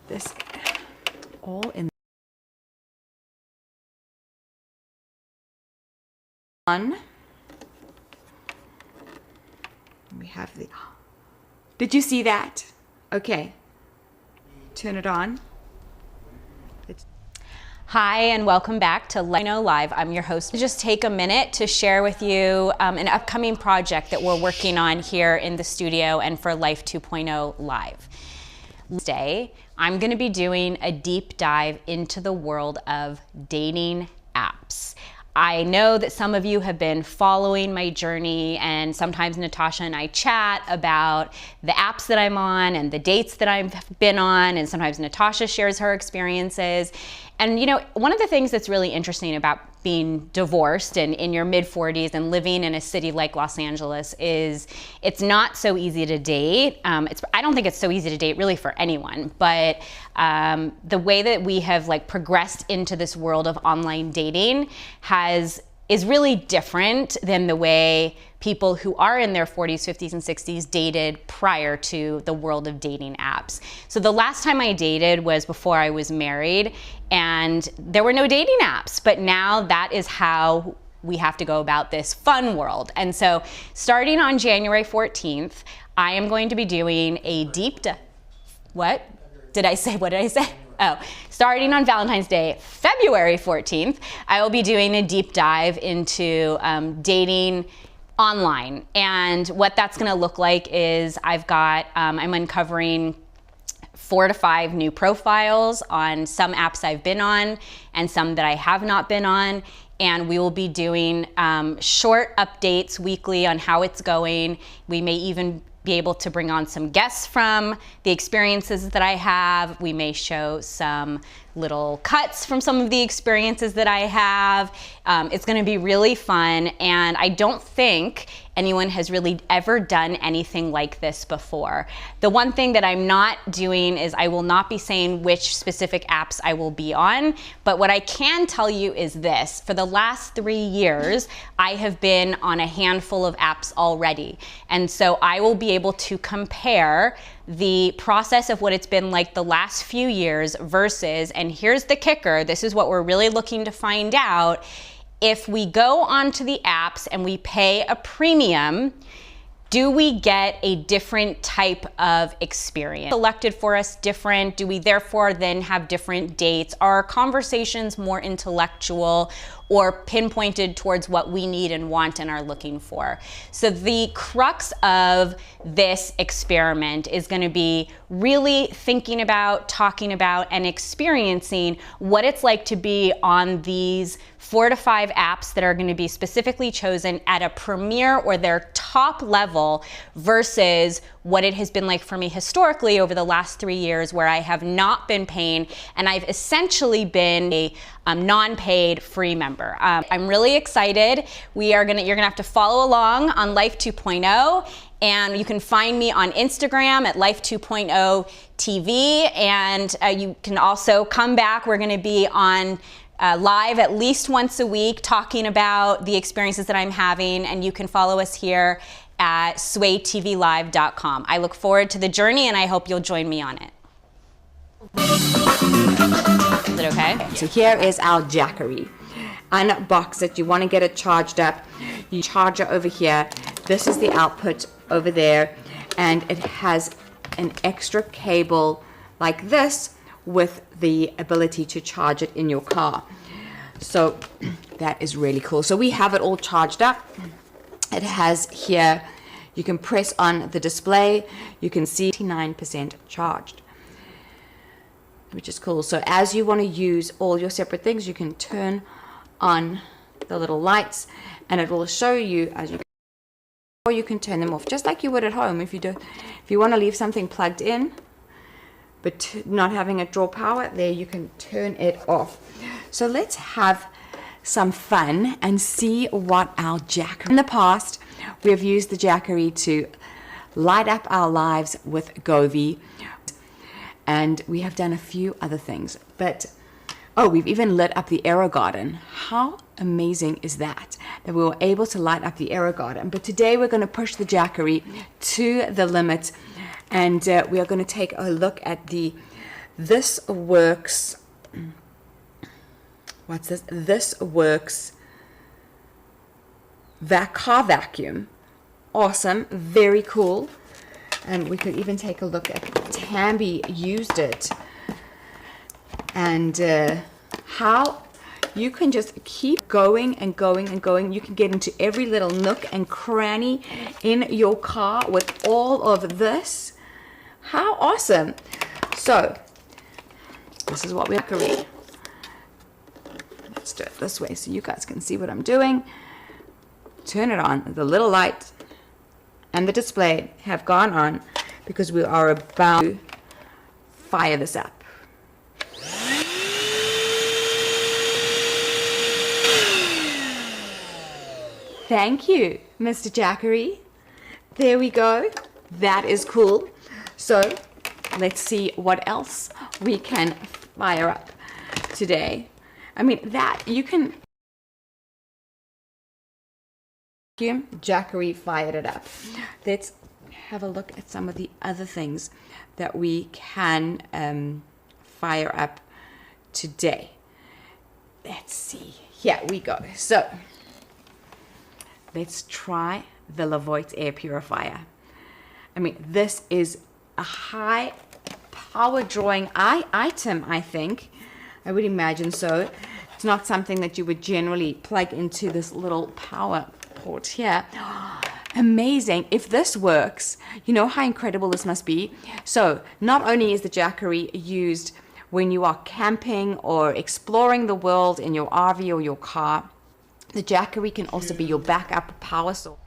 This all in on. We have the, did you see that? Okay, turn it on. Hi, and welcome back to Let Me Know Live. I'm your host. Just take a minute to share with you an upcoming project that we're working on here in the studio and for Life 2.0 Live. Today, I'm going to be doing a deep dive into the world of dating apps. I know that some of you have been following my journey, and sometimes Natasha and I chat about the apps that I'm on and the dates that I've been on, and sometimes Natasha shares her experiences. And one of the things that's really interesting about being divorced and in your mid-40s and living in a city like Los Angeles is it's not so easy to date. I don't think it's so easy to date really for anyone, but the way that we have progressed into this world of online dating is really different than the way people who are in their 40s, 50s, and 60s dated prior to the world of dating apps. So the last time I dated was before I was married, and there were no dating apps, but now that is how we have to go about this fun world. And so starting on January 14th, I am going to be doing a deep dive. What did I say? Oh, starting on Valentine's Day, February 14th, I will be doing a deep dive into dating online. And what that's gonna look like is I'm uncovering 4 to 5 new profiles on some apps I've been on and some that I have not been on. And we will be doing short updates weekly on how it's going. We may even be able to bring on some guests from the experiences that I have. We may show some little cuts from some of the experiences that I have. It's gonna be really fun, and I don't think anyone has really ever done anything like this before. The one thing that I'm not doing is I will not be saying which specific apps I will be on, but what I can tell you is this. For the last 3 years, I have been on a handful of apps already, and so I will be able to compare the process of what it's been like the last few years versus, and here's the kicker, this is what we're really looking to find out, if we go onto the apps and we pay a premium, do we get a different type of experience? Selected for us different? Do we therefore then have different dates? Are our conversations more intellectual or pinpointed towards what we need and want and are looking for? So the crux of this experiment is going to be really thinking about, talking about, and experiencing what it's like to be on these 4 to 5 apps that are going to be specifically chosen at a premier or their top level versus what it has been like for me historically over the last 3 years, where I have not been paying and I've essentially been a non-paid free member. I'm really excited. You're gonna have to follow along on Life 2.0, and you can find me on Instagram at Life 2.0 TV, and you can also come back. We're gonna be on live at least once a week talking about the experiences that I'm having, and you can follow us here at swaytvlive.com. I look forward to the journey, and I hope you'll join me on it. Is it okay? So here is our Jackery. Unbox it. You want to get it charged up. You charge it over here. This is the output over there, and it has an extra cable like this with the ability to charge it in your car. So that is really cool. So we have it all charged up. It has here, you can press on the display, you can see 99% charged, which is cool. So as you want to use all your separate things, you can turn on the little lights and it will show you as you, or you can turn them off just like you would at home. If you want to leave something plugged in but not having it draw power, there you can turn it off. So let's have some fun and see what our Jackery. In the past, we have used the Jackery to light up our lives with Govee, and we have done a few other things. But we've even lit up the AeroGarden. How amazing is that we were able to light up the AeroGarden? But today we're going to push the Jackery to the limit, and we are going to take a look at the This Works. What's this? This Works car vacuum. Awesome, very cool. And we could even take a look at Tambi used it, and how you can just keep going and going and going. You can get into every little nook and cranny in your car with all of this. How awesome. So this is what we're doing. Let's do it this way so you guys can see what I'm doing. Turn it on. The little light and the display have gone on because we are about to fire this up. Thank you, Mr. Jackery. There we go. That is cool. So let's see what else we can fire up today. I mean, that you can. Jackery fired it up. Let's have a look at some of the other things that we can fire up today. Let's see. Here we go. So let's try the Levoit air purifier. I mean, this is a high power drawing item, I think. I would imagine so. It's not something that you would generally plug into this little power port here. Amazing. If this works, you know how incredible this must be. So not only is the Jackery used when you are camping or exploring the world in your RV or your car, the Jackery can also be your backup power source.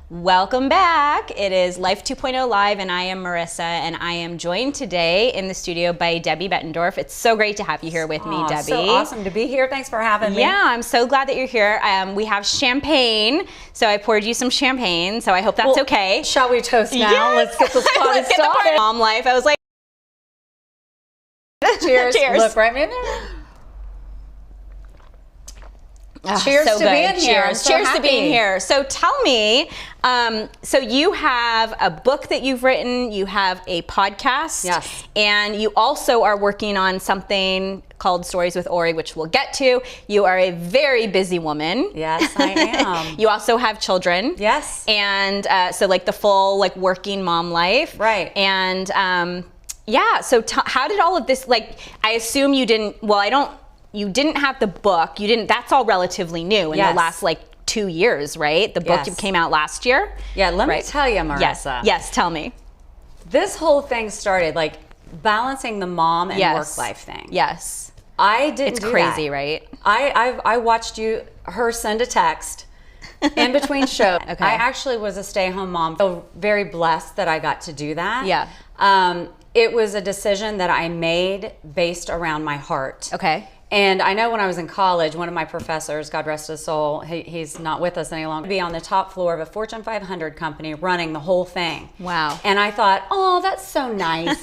Welcome back. It is Life 2.0 Live, and I am Marissa, and I am joined today in the studio by Debbie Bettendorf. It's so great to have you here with me, Debbie. So awesome to be here. Thanks for having me. Yeah, I'm so glad that you're here. We have champagne, so I poured you some champagne, so I hope that's okay. Shall we toast now? Yes. Let's get this party Let's get the started. party. Mom life. I was like, Cheers. Cheers. Look right in there. Cheers so to good. being here. I'm Cheers. so Cheers to happy. being here. So tell me, so you have a book that you've written, you have a podcast, Yes. and you also are working on something called Stories with Ori, which we'll get to. You are a very busy woman. Yes, I am. You also have children. Yes. And so like the full like working mom life. Right. And yeah, so how did all of this, like, I assume you didn't, you didn't have the book, that's all relatively new in Yes. the last like 2 years, right? The book Yes. came out last year. Yeah, let me Right. tell you, Yes, Marissa. yes, tell me. This whole thing started like balancing the mom and Yes. work life thing. Yes. I didn't It's do crazy, that. right? I watched her send a text in between shows. Okay. I actually was a stay-at-home mom. I feel very blessed that I got to do that. Yeah. It was a decision that I made based around my heart. Okay. And I know when I was in college, one of my professors, God rest his soul, he's not with us any longer, be on the top floor of a Fortune 500 company running the whole thing. Wow. And I thought, oh, that's so nice.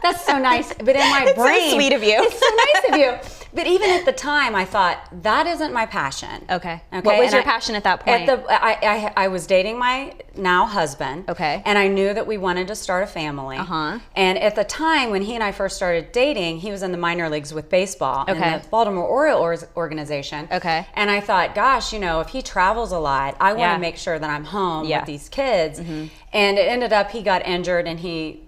That's so nice. But in my It's so brain, sweet of you. It's so nice of you. But even at the time, I thought, that isn't my passion. Okay. What was And your passion at that point? I was dating my now husband. Okay. And I knew that we wanted to start a family. Uh-huh. And at the time when he and I first started dating, he was in the minor leagues with baseball in Okay. the Baltimore Orioles organization. Okay. And I thought, gosh, if he travels a lot, I want Yeah. to make sure that I'm home Yeah. with these kids. Mm-hmm. And it ended up he got injured and he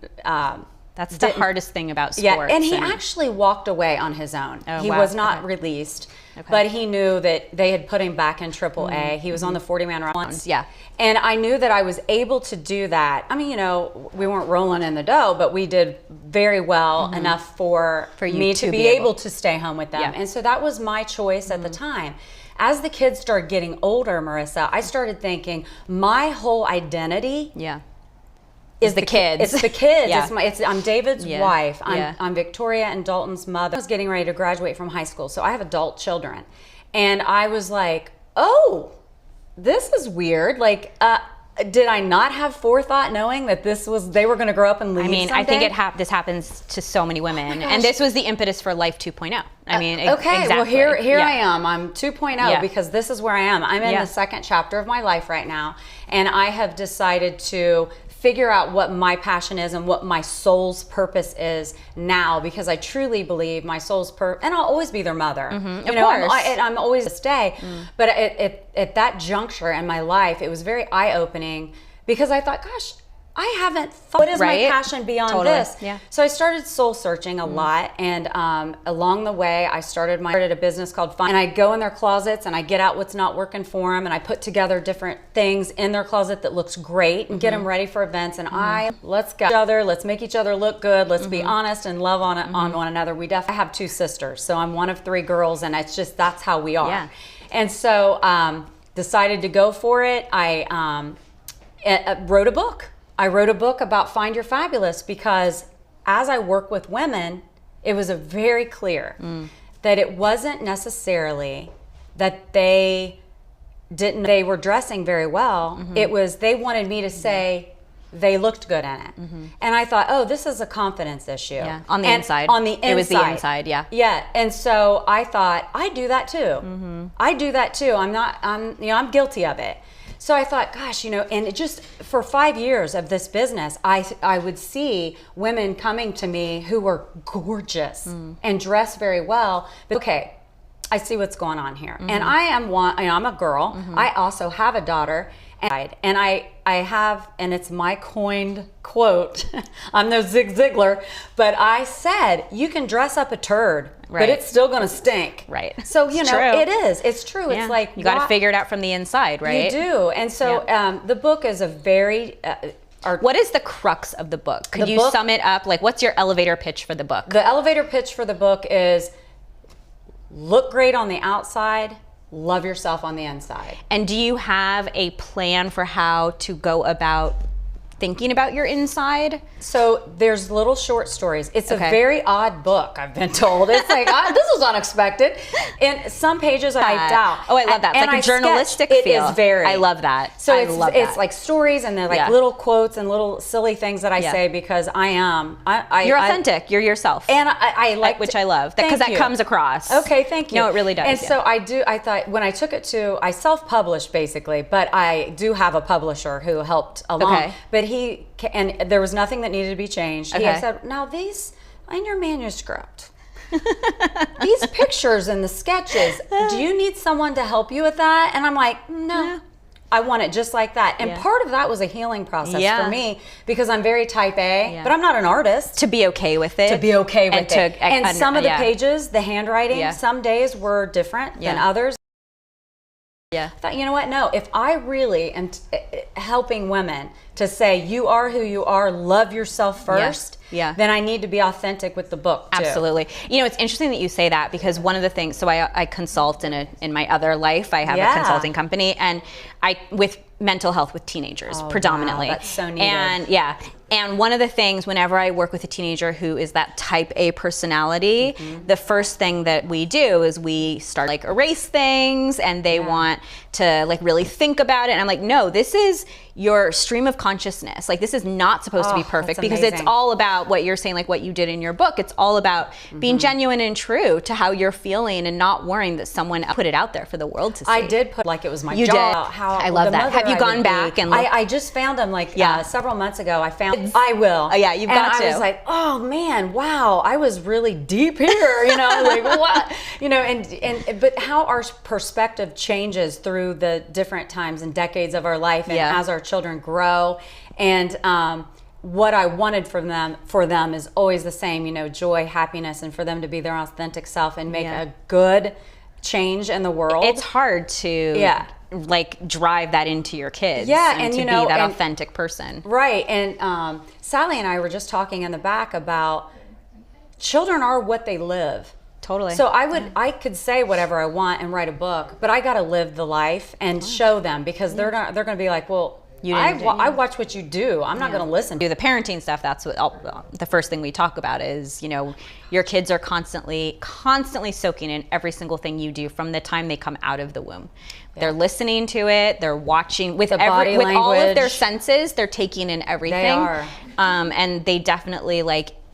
That's the hardest thing about sports. yeah, and he actually walked away on his own. Oh, he wow. was not Okay. released, Okay. but he knew that they had put him back in AAA. He was on the 40-man rounds. Yeah. And I knew that I was able to do that. I mean, we weren't rolling in the dough, but we did very well enough for you me to to be be able- able to stay home with them. Yeah. And so that was my choice at the time. As the kids started getting older, Marissa, I started thinking my whole identity Yeah. is the kids. It's the kids. Yeah. I'm David's Yeah. wife. Yeah. I'm Victoria and Dalton's mother. I was getting ready to graduate from high school, so I have adult children. And I was like, oh, this is weird. Like, did I not have forethought knowing that they were going to grow up and leave I mean, someday? I think this happens to so many women, gosh. and this was the impetus for Life 2.0. I mean, okay, exactly. well here Yeah. I am. I'm 2.0 Yeah. because this is where I am. I'm in Yeah. the second chapter of my life right now, and I have decided to figure out what my passion is and what my soul's purpose is now, because I truly believe my soul's and I'll always be their mother. Of course. I'm always this day. But at that juncture in my life, it was very eye-opening because I thought, gosh, I haven't thought, what is Right. my passion beyond Totally. this? Yeah. So I started soul searching a lot, and along the way, I started a business called Fun. And I go in their closets and I get out what's not working for them, and I put together different things in their closet that looks great and get them ready for events. And let's go each other, let's make each other look good, let's be honest and love on one another. I have two sisters, so I'm one of three girls, and it's just that's how we are. Yeah. And so decided to go for it. I wrote a book. I wrote a book about Find Your Fabulous because as I work with women, it was very clear that it wasn't necessarily that they were dressing very well. It was they wanted me to say they looked good in it. And I thought, oh, this is a confidence issue. Yeah, on the And inside. On the inside. It was the inside, yeah. Yeah, and so I thought, I do that too. I do that too. I'm guilty of it. So I thought, gosh, and it just for 5 years of this business, I would see women coming to me who were gorgeous and dressed very well. But okay, I see what's going on here. And I am one, I'm a girl. I also have a daughter. And I have, and it's my coined quote, I'm no Zig Ziglar, but I said, you can dress up a turd, but it's still going to stink. Right. So, you know, it is. It's true. Yeah. It's like, you got to figure it out from the inside, right? You do. And so the book is a very... what is the crux of the book? Could you sum it up? Like, what's your elevator pitch for the book? The elevator pitch for the book is look great on the outside, love yourself on the inside. And do you have a plan for how to go about thinking about your inside? So there's little short stories. It's a very odd book, I've been told. It's like, this was unexpected. And some pages I typed out. Oh, I love that. It's like a journalistic feel. It is very. I love that. So it's like stories, and they're like little quotes and little silly things that I say because you're authentic. You're yourself. And I like which I love because that comes across. Okay, thank you. No, it really does. And so I thought when I took it I self-published basically, but I do have a publisher who helped along. Okay. But and there was nothing that needed to be changed. He had said, now these, in your manuscript, these pictures and the sketches, do you need someone to help you with that? And I'm like, no. I want it just like that. And part of that was a healing process for me because I'm very type A, but I'm not an artist. To be okay with it. And some of the pages, the handwriting, some days were different than others. I thought, you know what? No, if I really am helping women to say you are who you are, love yourself first, then I need to be authentic with the book too. Absolutely. You know, it's interesting that you say that because one of the things, so I consult in my other life. I have a consulting company, and with mental health with teenagers predominantly. Wow, that's so needed. And one of the things, whenever I work with a teenager who is that type A personality, the first thing that we do is we start like erase things, and they want to like really think about it. And I'm like, no, this is your stream of consciousness. Like, this is not supposed to be perfect because it's all about what you're saying, like what you did in your book. It's all about being genuine and true to how you're feeling and not worrying that someone put it out there for the world to see. I did put like it was my job. Did. I love that. Have you gone back and looked? I just found them like several months ago. I found I will. You've got to. I was like, oh man, wow, I was really deep here, you know, like what, you know, and but how our perspective changes through the different times and decades of our life, and as our children grow, and what I wanted for them is always the same, you know, joy, happiness, and for them to be their authentic self and make a good change in the world. It's hard to like drive that into your kids. And to you know, be that authentic person. Right. And Sally and I were just talking in the back about children are what they live. Totally. So I could say whatever I want and write a book, but I got to live the life and show them because they're going to be like, well, I watch what you do. I'm not going to listen. Do the parenting stuff. That's what the first thing we talk about is, you know, your kids are constantly soaking in every single thing you do from the time they come out of the womb. They're listening to it. They're watching with body with all of their language. senses. They're taking in everything. They are. And they definitely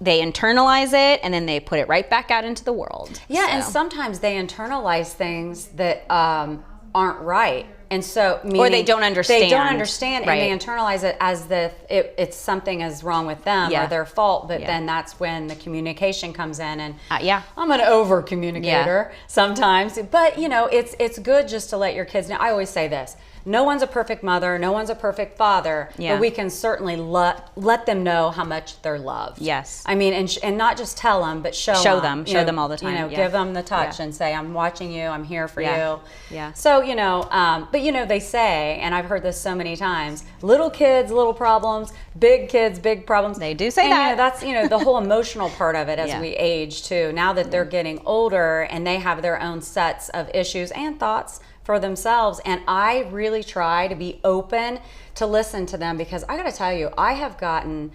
they internalize it and then they put it right back out into the world. Yeah, and sometimes they internalize things that aren't right. And so, or they don't understand. They don't understand, right. and they internalize it as it's something is wrong with them or their fault. But then that's when the communication comes in, and I'm an over communicator sometimes. But you know, it's good just to let your kids know. I always say this: no one's a perfect mother, no one's a perfect father, but we can certainly let them know how much they're loved. Yes, I mean, and not just tell them, but show them all the time. You know, give them the touch and say, "I'm watching you. I'm here for you." Yeah. So you know, but you know, they say, and I've heard this so many times: little kids, little problems; big kids, big problems. They do say and, that. You know, that's the whole emotional part of it as we age too. Now that they're getting older and they have their own sets of issues and thoughts for themselves, and I really try to be open to listen to them because I got to tell you, I have gotten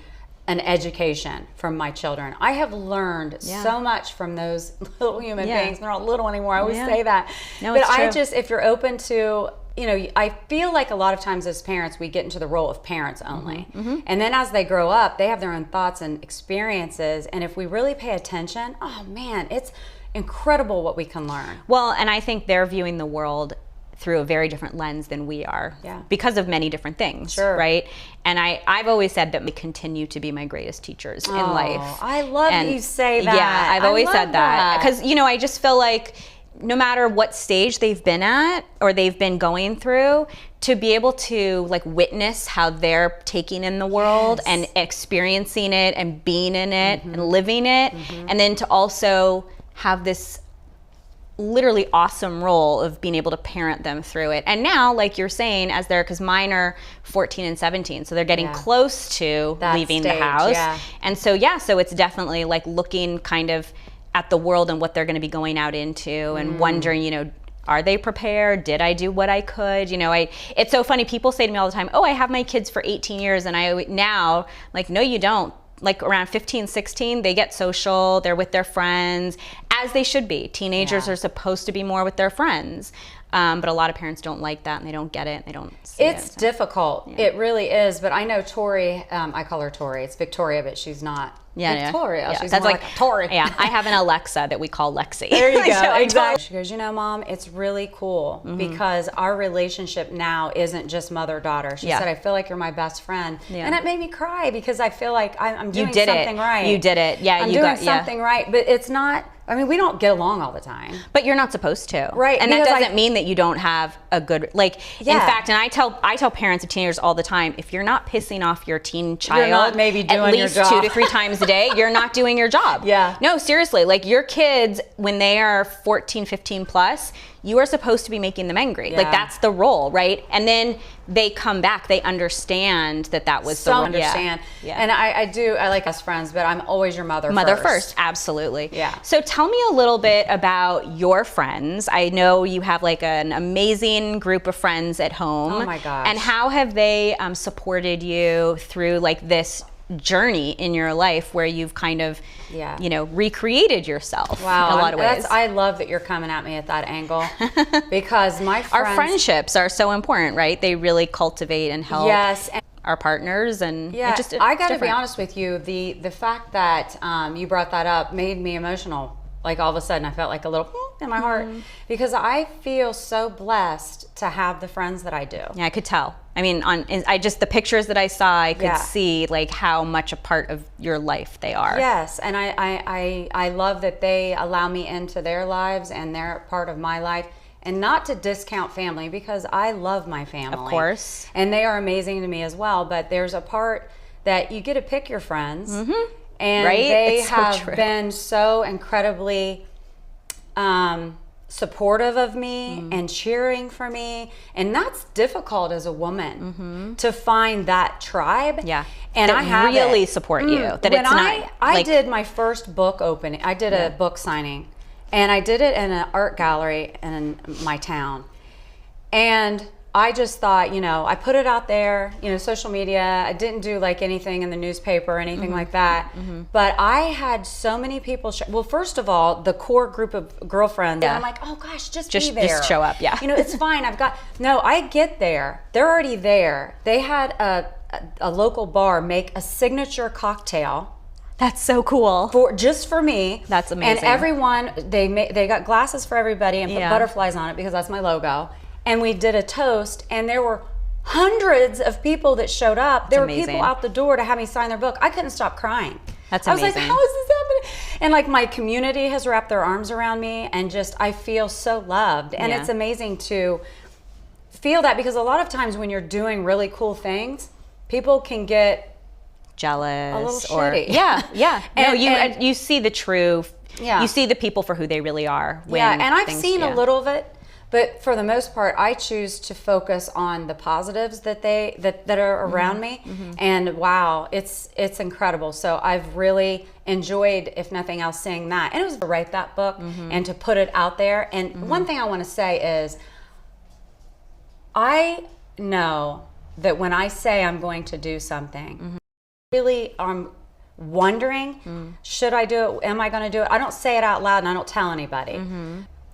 an education from my children. I have learned so much from those little human beings. They're not little anymore. I always say that. No, but it's true. I just, if you're open to, you know, I feel like a lot of times as parents, we get into the role of parents only. And then as they grow up, they have their own thoughts and experiences. And if we really pay attention, oh man, it's incredible what we can learn. Well, and I think they're viewing the world through a very different lens than we are because of many different things, right? And I've always said that we continue to be my greatest teachers in life. I love you say that. Yeah, I've always said that. Because, you know, I just feel like no matter what stage they've been at or they've been going through, to be able to like witness how they're taking in the world and experiencing it and being in it and living it, and then to also have this literally awesome role of being able to parent them through it. And now, like you're saying, as they're, because mine are 14 and 17, so they're getting close to that leaving stage, the house. yeah. And so, so it's definitely like looking kind of at the world and what they're going to be going out into and wondering, you know, are they prepared? Did I do what I could? You know, it's so funny. People say to me all the time, oh, I have my kids for 18 years. And I now, like, no, you don't. Like around 15, 16, they get social, they're with their friends, as they should be. Teenagers are supposed to be more with their friends. But a lot of parents don't like that and they don't get it and they don't see it. It's difficult. It really is. But I know Tori, I call her Tori. It's Victoria, but she's not Victoria. She's That's more like Tori. Yeah, I have an Alexa that we call Lexi. There you go. So Exactly. She goes, you know, Mom, it's really cool because our relationship now isn't just mother-daughter. She said, I feel like you're my best friend. And it made me cry because I feel like I'm doing something right. You did it. Yeah, I'm you doing got something right. But it's not, I mean, we don't get along all the time. But you're not supposed to. Right. And that doesn't mean that you don't have a good, like, in fact, and I tell parents of teenagers all the time, if you're not pissing off your teen child you're not maybe doing at least your job. 2 to 3 times a day, you're not doing your job. Yeah. No, seriously, like your kids, when they are 14, 15 plus, you are supposed to be making them angry. Like that's the role, right? And then they come back, they understand that was the role. Understand. Yeah. And I like us friends, but I'm always your mother first. Absolutely. Yeah. So tell me a little bit about your friends. I know you have like an amazing group of friends at home. Oh my gosh. And how have they supported you through like this journey in your life where you've kind of, you know, recreated yourself in a lot of ways? I love that you're coming at me at that angle because my friends, our friendships are so important, right? They really cultivate and help our partners, and I got to be honest with you. The fact that you brought that up made me emotional. Like all of a sudden, I felt like a little in my heart because I feel so blessed to have the friends that I do. Yeah, I could tell. I mean, the pictures that I saw, I could see like how much a part of your life they are. Yes, and I love that they allow me into their lives and they're part of my life. And not to discount family because I love my family. Of course. And they are amazing to me as well. But there's a part that you get to pick your friends. And they have been so incredibly supportive of me and cheering for me. And that's difficult as a woman to find that tribe. Yeah. And that I have really support you. That when it's not. I did my first book opening. I did a book signing. And I did it in an art gallery in my town. And I just thought, you know, I put it out there, you know, social media. I didn't do like anything in the newspaper or anything like that. But I had so many people. Well, first of all, the core group of girlfriends. And I'm like, oh gosh, just be there. Just show up. Yeah. You know, it's fine. I get there. They're already there. They had a local bar make a signature cocktail. That's so cool. Just for me. That's amazing. And everyone, they got glasses for everybody and put butterflies on it because that's my logo. And we did a toast, and there were hundreds of people that showed up. There were people out the door to have me sign their book. I couldn't stop crying. That's amazing. I was like, how is this happening? And like my community has wrapped their arms around me, and just I feel so loved. And it's amazing to feel that because a lot of times when you're doing really cool things, people can get jealous a little shitty. And you see the true. You see the people for who they really are. And I've seen a little of it. But for the most part, I choose to focus on the positives that are around me, and wow, it's incredible. So I've really enjoyed, if nothing else, seeing that. And it was to write that book and to put it out there. And one thing I want to say is, I know that when I say I'm going to do something, really I'm wondering, should I do it? Am I going to do it? I don't say it out loud, and I don't tell anybody.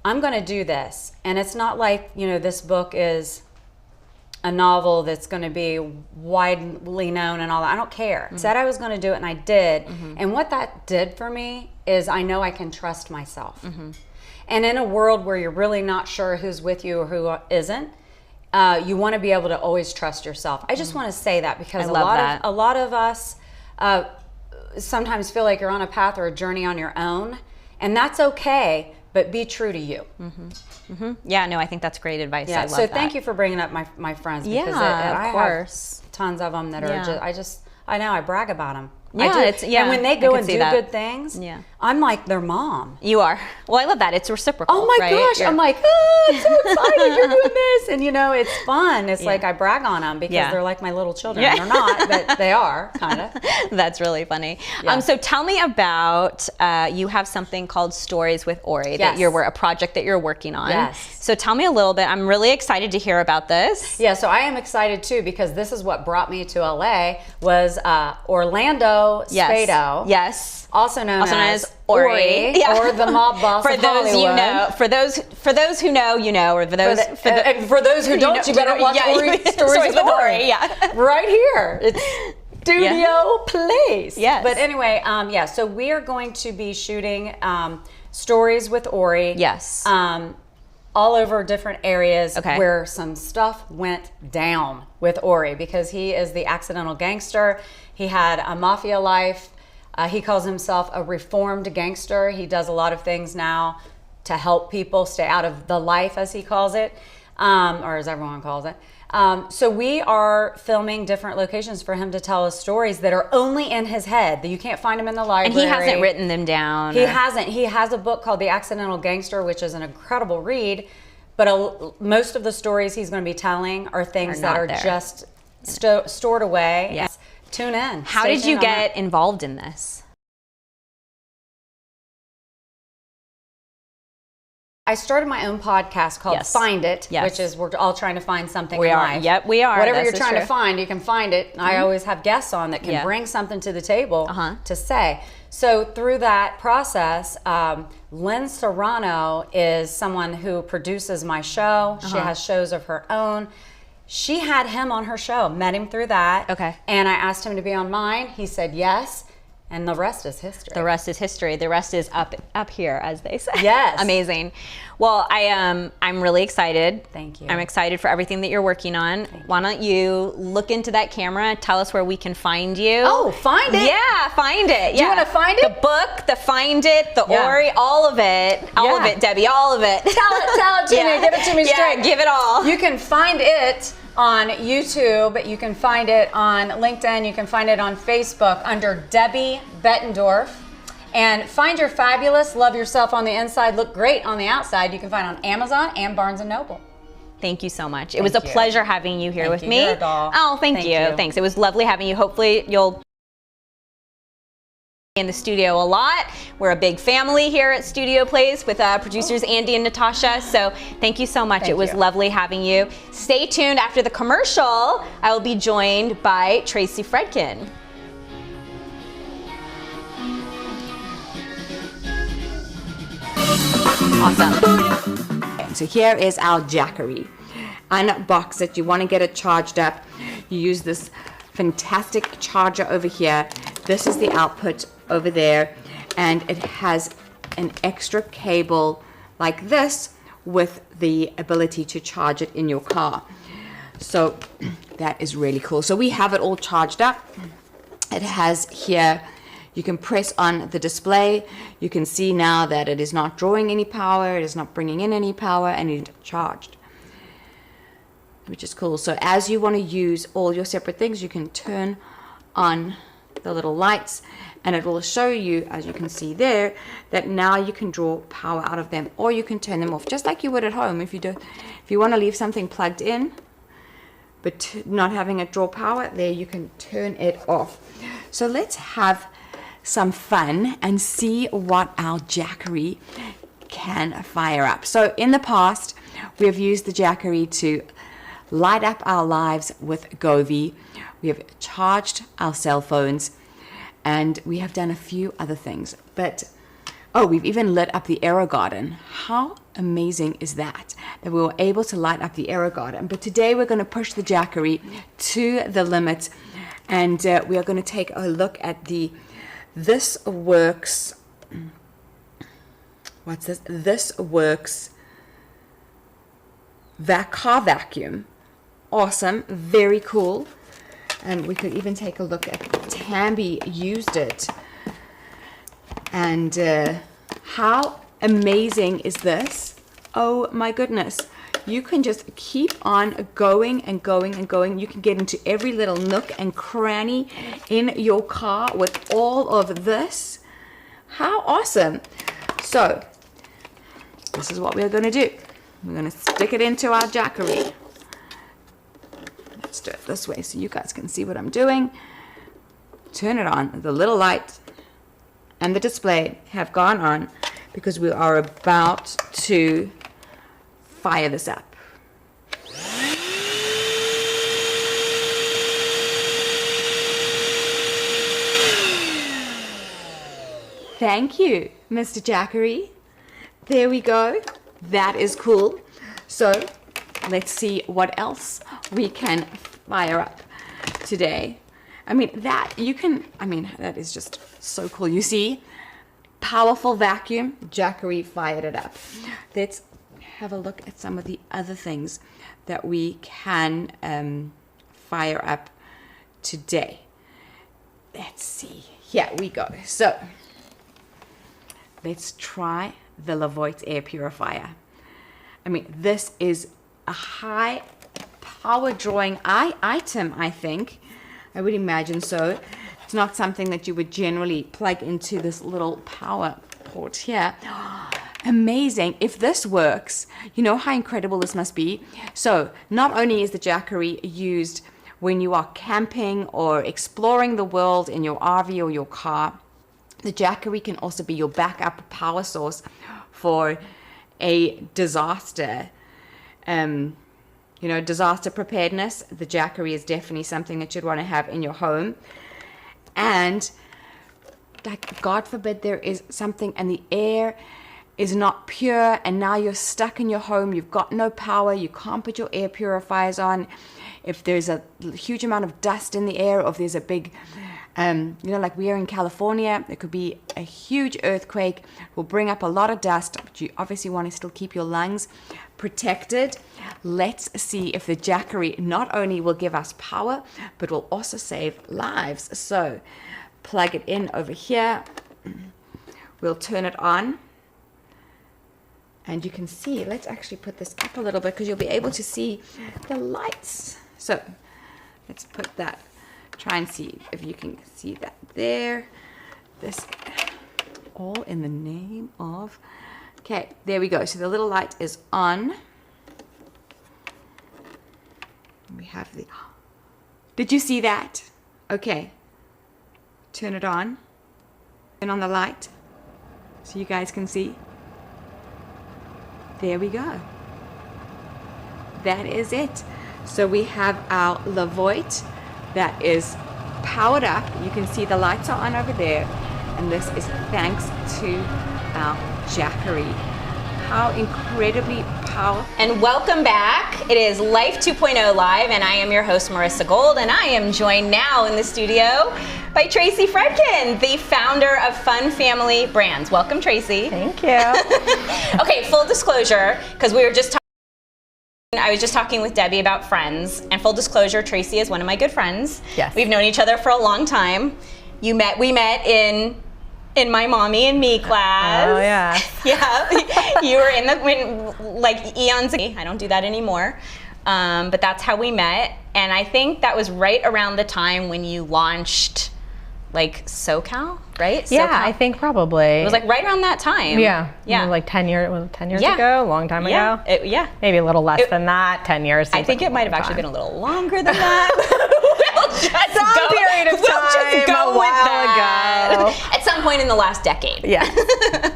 I'm going to do this. And it's not like, you know, this book is a novel that's going to be widely known and all that. I don't care. I said I was going to do it, and I did. And what that did for me is I know I can trust myself. And in a world where you're really not sure who's with you or who isn't, you want to be able to always trust yourself. I just want to say that because a lot of us sometimes feel like you're on a path or a journey on your own, and that's okay. but be true to you. Yeah, no, I think that's great advice. Yeah. I love So that. thank you for bringing up my friends. Because Yeah, I of course. have tons of them that Yeah. are I know I brag about them. Yeah, I do. it's- yeah, And when they I go can and see do that. good things, Yeah. I'm like their mom. You are. Well, I love that. It's reciprocal. Oh my right? gosh! You're- I'm like, oh, I'm so excited you're doing this, and you know, it's fun. It's like I brag on them because Yeah. they're like my little children. Yeah. They're not, but they are kind of. That's really funny. Yeah. So tell me about you have something called Stories with Ori that Yes. a project that you're working on. Yes. So tell me a little bit. I'm really excited to hear about this. Yeah, so I am excited too because this is what brought me to LA was Orlando Spado, Yes. also known as as Ori. Yeah. or the mob boss For of those Hollywood. you know, for those who know, you know, or for those And for those who don't, you better watch Ori Stories with Ori. Yeah. Right here. It's Studio Place. Yes. But anyway, so we are going to be shooting Stories with Ori. Yes. All over different areas Okay. where some stuff went down with Ori because he is the accidental gangster. He had a mafia life. He calls himself a reformed gangster. He does a lot of things now to help people stay out of the life, as he calls it, or as everyone calls it. So we are filming different locations for him to tell us stories that are only in his head, that you can't find him in the and library. he hasn't written them down. He hasn't. He has a book called The Accidental Gangster, which is an incredible read. But most of the stories he's going to be telling are things that not are there. just stored away. Yes. Tune in. How Stay did you tuned on that. get involved in this? I started my own podcast called Yes. Find It, Yes. which is we're all trying to find something We in are. life. Yep, we are. Whatever This you're is trying true. to find, you can find it. And I always have guests on that can Yeah. bring something to the table Uh-huh. to say. So through that process, Lynn Serrano is someone who produces my show. She has shows of her own. She had him on her show, met him through that. Okay. And I asked him to be on mine. He said yes. And the rest is history. The rest is history. The rest is up here, as they say. Yes. Amazing. Well, I'm really excited. Thank you. I'm excited for everything that you're working on. Why don't you look into that camera? Tell us where we can find you. Oh, find it? Yeah, find it. Do you wanna find it? The book, the Find It, the Yeah. Ori, all of it. All of Yeah. it, Debbie. All of it. Tell it to me. Give it to me straight. Yeah, give it all. You can find it on YouTube. You can find it on LinkedIn. You can find it on Facebook under Debbie Bettendorf. And Find Your Fabulous, Love Yourself on the Inside, Look Great on the Outside. You can find on Amazon and Barnes & Noble. Thank you so much. It was a you. pleasure having you here Thank with you. me. You're a doll. Oh, thank Thank you. you. Thanks. It was lovely having you. Hopefully you'll be in the studio a lot. We're a big family here at Studio Place with producers Andy and Natasha. So thank you so much. Thank it was you. lovely having you. Stay tuned after the commercial. I will be joined by Tracy Fredkin. Awesome. So here is our Jackery. Unbox it. You want to get it charged up. You use this fantastic charger over here. This is the output over there. And it has an extra cable like this with the ability to charge it in your car. So that is really cool. So we have it all charged up. It has here, you can press on the display. You can see now that it is not drawing any power, it is not bringing in any power, and it's charged, which is cool. So as you want to use all your separate things, you can turn on the little lights, and it will show you, as you can see there, that now you can draw power out of them, or you can turn them off, just like you would at home. If you want to leave something plugged in, but not having it draw power, there you can turn it off. So let's have some fun and see what our Jackery can fire up. So in the past, we have used the Jackery to light up our lives with Govee. We have charged our cell phones, and we have done a few other things. But we've even lit up the AeroGarden. How amazing is that we were able to light up the AeroGarden? But today we're going to push the Jackery to the limit, and we are going to take a look at the This Works. What's this? This Works car vacuum. Awesome, very cool. And we could even take a look at Tambi used it, and how amazing is this? Oh my goodness. You can just keep on going and going and going. You can get into every little nook and cranny in your car with all of this. How awesome. So this is what we're going to do. We're going to stick it into our Jackery. Let's do it this way so you guys can see what I'm doing. Turn it on. The little light and the display have gone on because we are about to fire this up. Thank you, Mr. Jackery. There we go. That is cool. So let's see what else we can fire up today. I mean, that is just so cool. You see, powerful vacuum, Jackery fired it up. Let's have a look at some of the other things that we can fire up today. Let's see. Here we go. So let's try the Levoit air purifier. I mean, this is a high power drawing item, I think. I would imagine so. It's not something that you would generally plug into this little power port here. Amazing. If this works, you know how incredible this must be. So not only is the Jackery used when you are camping or exploring the world in your RV or your car, the Jackery can also be your backup power source for a disaster. Disaster preparedness. The Jackery is definitely something that you'd want to have in your home. And like, God forbid there is something and the air is not pure and now you're stuck in your home, you've got no power, you can't put your air purifiers on. If there's a huge amount of dust in the air, or if there's a big, like we are in California, there could be a huge earthquake, will bring up a lot of dust, but you obviously want to still keep your lungs protected. Let's see if the Jackery not only will give us power, but will also save lives. So plug it in over here. We'll turn it on. And you can see, let's actually put this up a little bit because you'll be able to see the lights. So let's put that, try and see if you can see that there. This all in the name of, okay, there we go. So the little light is on. We have the, did you see that? Okay, turn it on. Turn on the light so you guys can see. There we go. That is it. So we have our Levoit that is powered up. You can see the lights are on over there. And this is thanks to our Jackery. How incredibly powerful. And welcome back. It is Life 2.0 Live, and I am your host, Marissa Gold, and I am joined now in the studio by Tracy Fredkin, the founder of Fun Family Brands. Welcome, Tracy. Thank you. Okay, full disclosure, because we were just I was just talking with Debbie about friends, and full disclosure, Tracy is one of my good friends. Yes. We've known each other for a long time. We met in my Mommy and Me class. Oh yeah. Yeah. You were in like eons ago. I don't do that anymore. But that's how we met. And I think that was right around the time when you launched like SoCal, right? Yeah, SoCal. I think probably. It was like right around that time. Yeah. Yeah. Like 10 years Yeah. ago, a long time Yeah. ago. Yeah. Maybe a little less than that, 10 years. I think like it might have a long actually time. been a little longer than that. Some period of time a while ago. At some point in the last decade. Yeah.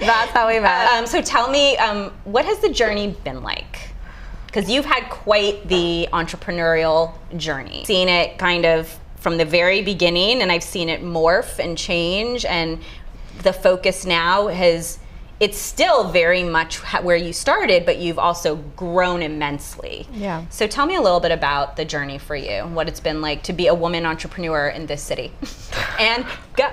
That's how we met. So tell me, what has the journey been like? Because you've had quite the entrepreneurial journey. Seen it kind of from the very beginning, and I've seen it morph and change, and the focus now it's still very much where you started, but you've also grown immensely. Yeah. So tell me a little bit about the journey for you, what it's been like to be a woman entrepreneur in this city. And go.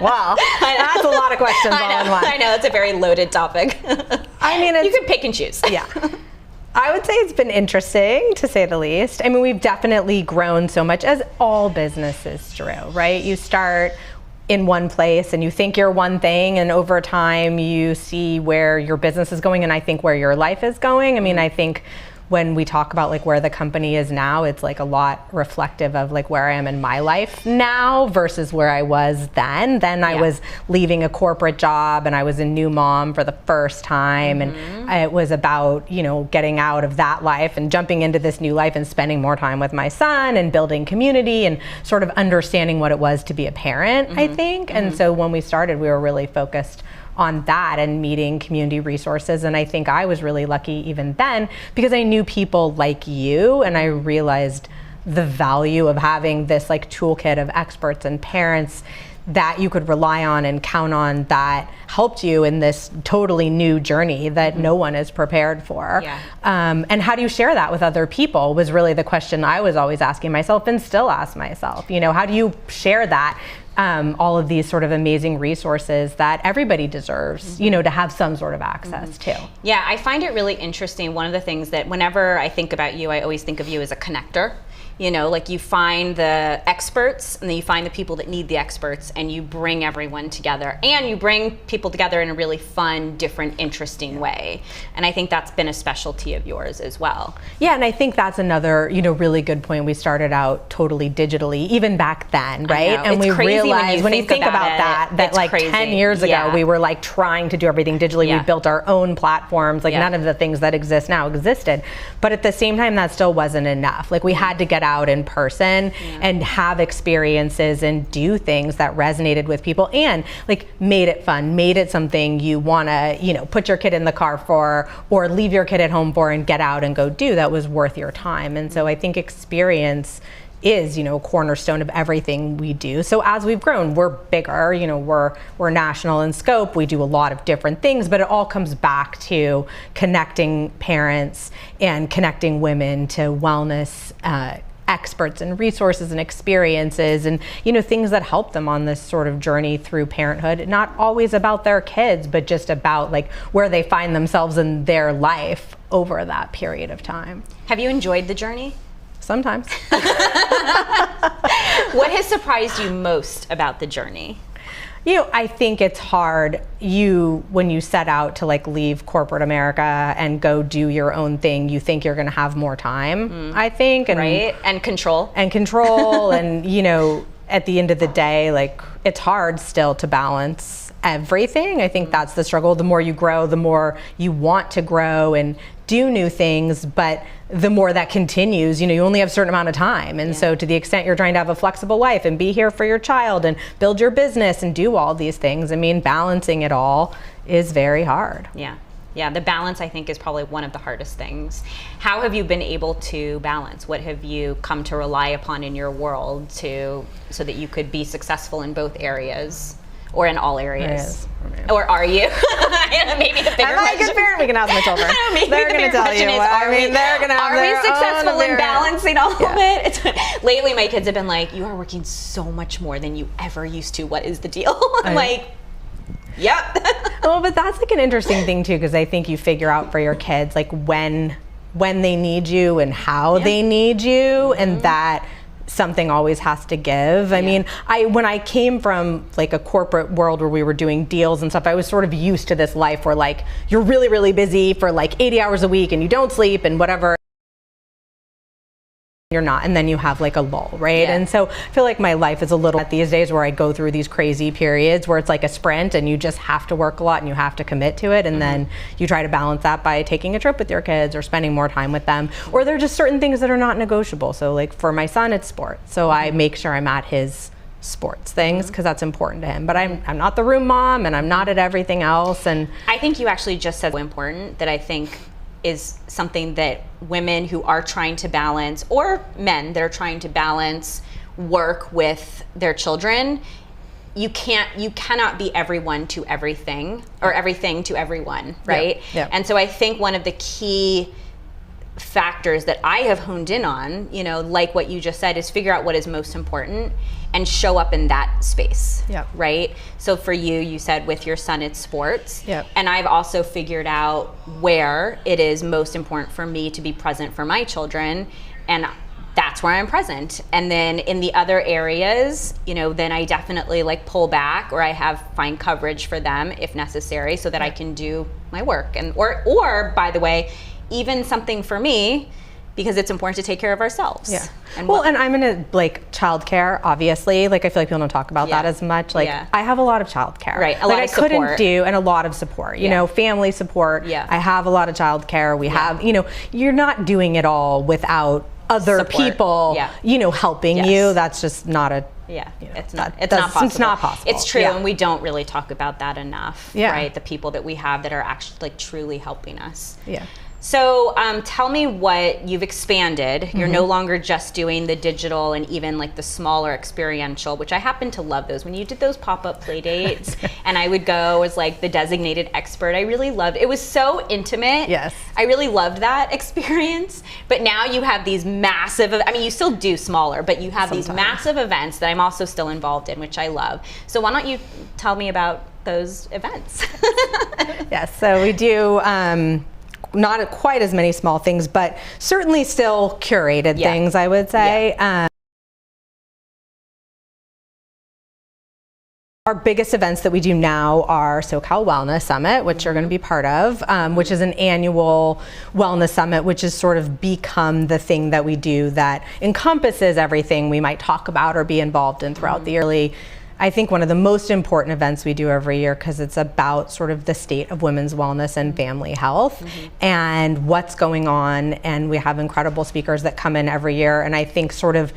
Wow, that's a lot of questions all in one. I know, it's a very loaded topic. I mean, you can pick and choose. Yeah. I would say it's been interesting, to say the least. I mean, we've definitely grown so much, as all businesses do, right? You start in one place and you think you're one thing, and over time you see where your business is going, and I think where your life is going. I mean, I think when we talk about like where the company is now, it's like a lot reflective of like where I am in my life now versus where I was then. Then I was leaving a corporate job and I was a new mom for the first time, and it was about, you know, getting out of that life and jumping into this new life and spending more time with my son and building community and sort of understanding what it was to be a parent, I think. And so when we started, we were really focused on that and meeting community resources. And I think I was really lucky even then because I knew people like you, and I realized the value of having this like toolkit of experts and parents that you could rely on and count on that helped you in this totally new journey that no one is prepared for. And how do you share that with other people was really the question I was always asking myself and still ask myself. You know, how do you share that? All of these sort of amazing resources that everybody deserves, you know, to have some sort of access to. Yeah, I find it really interesting. One of the things that whenever I think about you, I always think of you as a connector. You know, like you find the experts and then you find the people that need the experts, and you bring everyone together, and you bring people together in a really fun, different, interesting way. And I think that's been a specialty of yours as well. Yeah, and I think that's another, you know, really good point. We started out totally digitally, even back then, right? And it's we crazy realized when you think about that like crazy. 10 years ago, we were like trying to do everything digitally. We built our own platforms. Like none of the things that exist now existed. But at the same time, that still wasn't enough. Like we had to get out in person and have experiences and do things that resonated with people and like made it fun, made it something you want to, you know, put your kid in the car for or leave your kid at home for and get out and go do that was worth your time. And so I think experience is, you know, a cornerstone of everything we do. So as we've grown, we're bigger, you know, we're national in scope. We do a lot of different things, but it all comes back to connecting parents and connecting women to wellness experts and resources and experiences and, you know, things that help them on this sort of journey through parenthood. Not always about their kids, but just about like where they find themselves in their life over that period of time. Have you enjoyed the journey? Sometimes. What has surprised you most about the journey? You know, I think it's hard when you set out to like leave corporate America and go do your own thing, you think you're going to have more time, I think. And, right. And control. And, you know, at the end of the day, like it's hard still to balance everything. I think that's the struggle. The more you grow, the more you want to grow and do new things, but the more that continues, you know, you only have a certain amount of time. And so to the extent you're trying to have a flexible life and be here for your child and build your business and do all these things, I mean, balancing it all is very hard. Yeah, the balance I think is probably one of the hardest things. How have you been able to balance? What have you come to rely upon in your world so that you could be successful in both areas? Or in all areas? Or are you? Maybe the bigger Am I a good parent? We can ask my children. Maybe they're the going to bigger tell question you. is, are we successful in balancing all of it? Lately, my kids have been like, you are working so much more than you ever used to. What is the deal? I'm like, yep. Well, but that's like an interesting thing too, because I think you figure out for your kids like when they need you and how they need you, and that something always has to give. I mean, when I came from like a corporate world where we were doing deals and stuff, I was sort of used to this life where like you're really, really busy for like 80 hours a week and you don't sleep and whatever. You're not, and then you have like a lull, right? And so I feel like my life is a little these days where I go through these crazy periods where it's like a sprint and you just have to work a lot and you have to commit to it, and then you try to balance that by taking a trip with your kids or spending more time with them, or there are just certain things that are not negotiable. So like for my son, it's sports, so I make sure I'm at his sports things because that's important to him, but I'm not the room mom and I'm not at everything else. And I think you actually just said important that I think is something that women who are trying to balance, or men that are trying to balance work with their children, you cannot be everyone to everything or everything to everyone, right? And so I think one of the key factors that I have honed in on, you know, like what you just said, is figure out what is most important and show up in that space, right? So for you said with your son it's sports, and I've also figured out where it is most important for me to be present for my children, and that's where I'm present. And then in the other areas, you know, then I definitely like pull back, or I find coverage for them if necessary, so that I can do my work. And or by the way, even something for me, because it's important to take care of ourselves. Yeah. And and I'm in a like childcare, obviously. Like I feel like people don't talk about that as much. Like I have a lot of childcare. Right. A like lot I of support. couldn't do, and a lot of support. You know, family support. Yeah. I have a lot of childcare. We have, you know, you're not doing it all without other Support. people, you know, helping you. That's just not a it's not possible. It's not possible. It's true, and we don't really talk about that enough. Yeah. Right. The people that we have that are actually like truly helping us. Yeah. So tell me what you've expanded. You're no longer just doing the digital and even like the smaller experiential, which I happen to love those. When you did those pop-up play dates and I would go as like the designated expert, I really loved it. It was so intimate. Yes. I really loved that experience. But now you have these massive, I mean, you still do smaller, but you have these massive events that I'm also still involved in, which I love. So why don't you tell me about those events? Yes, so we do not quite as many small things, but certainly still curated things, I would say. Our biggest events that we do now are SoCal Wellness Summit, which you're going to be part of, which is an annual wellness summit, which has sort of become the thing that we do that encompasses everything we might talk about or be involved in throughout the year. I think one of the most important events we do every year, because it's about sort of the state of women's wellness and family health and what's going on. And we have incredible speakers that come in every year, and I think sort of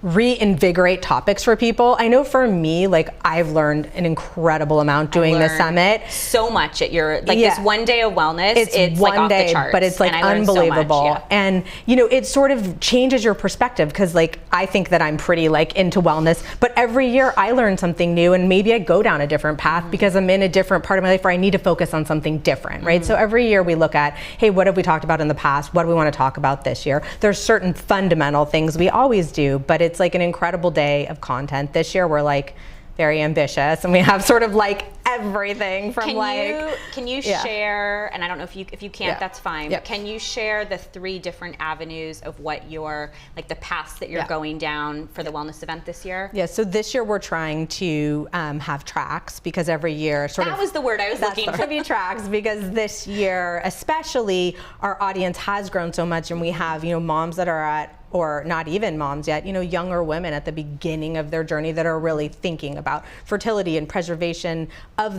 reinvigorate topics for people. I know for me, like I've learned an incredible amount doing the summit. So much at your, like this one day of wellness, it's one like off day, the charts. but it's like unbelievable. And you know, it sort of changes your perspective, because like I think that I'm pretty like into wellness, but every year I learn something new, and maybe I go down a different path because I'm in a different part of my life where I need to focus on something different, right? So every year we look at, hey, what have we talked about in the past? What do we want to talk about this year? There's certain fundamental things we always do, but it's like an incredible day of content. This year we're like very ambitious, and we have sort of like everything from can you share, and I don't know if you can't, that's fine, but can you share the 3 different avenues of what your, like the paths that you're going down for the wellness event this year? Yeah, so this year we're trying to have tracks, because every year that was the word I was looking for. Be tracks, because this year especially our audience has grown so much, and we have, you know, moms that are at, or not even moms yet, you know, younger women at the beginning of their journey that are really thinking about fertility and preservation of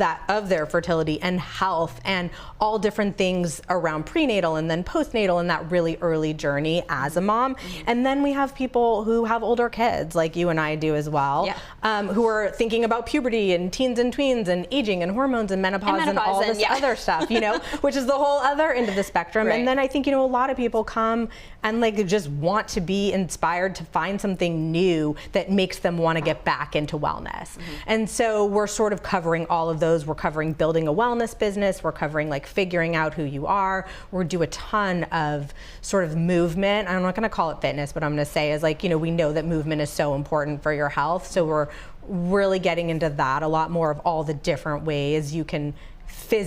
their fertility and health and all different things around prenatal and then postnatal and that really early journey as a mom. And then we have people who have older kids, like you and I do as well, who are thinking about puberty and teens and tweens and aging and hormones and menopause and all this other stuff, you know, which is the whole other end of the spectrum. And then I think, you know, a lot of people come and like just want to be inspired to find something new that makes them want to get back into wellness. And so we're sort of covering all of those. We're covering building a wellness business. We're covering like figuring out who you are. We do a ton of sort of movement. I'm not going to call it fitness, but I'm going to say is like, you know, we know that movement is so important for your health. So we're really getting into that, a lot more of all the different ways you can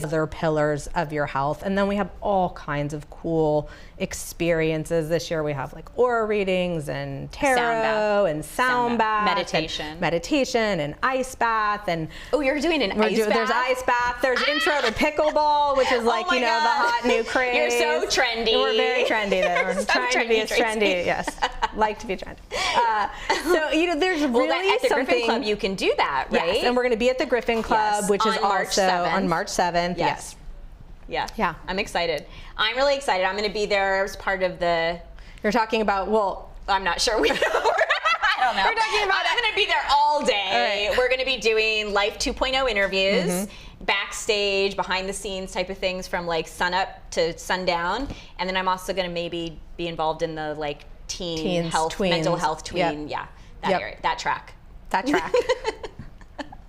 other pillars of your health. And then we have all kinds of cool experiences. This year we have like aura readings and tarot and sound bath, meditation and ice bath. And you're doing an ice bath? There's ice bath. There's intro to pickleball, which is like, you know, the hot new craze. You're so trendy. And we're very trendy there. We're trying to be as trendy. Yes, like to be trendy. So, you know, there's really at the Griffin Club you can do that, right? Yes, and we're going to be at the Griffin Club, which is also on March 7th. Yes. Yeah. I'm excited. I'm really excited. I'm going to be there as part of the... You're talking about, well... I'm not sure. I don't know. We're talking about... I'm going to be there all day. All right. We're going to be doing Life 2.0 interviews, backstage, behind the scenes type of things from like sun up to sundown. And then I'm also going to maybe be involved in the like teen health, tweens. Mental health, tween, that track. That track.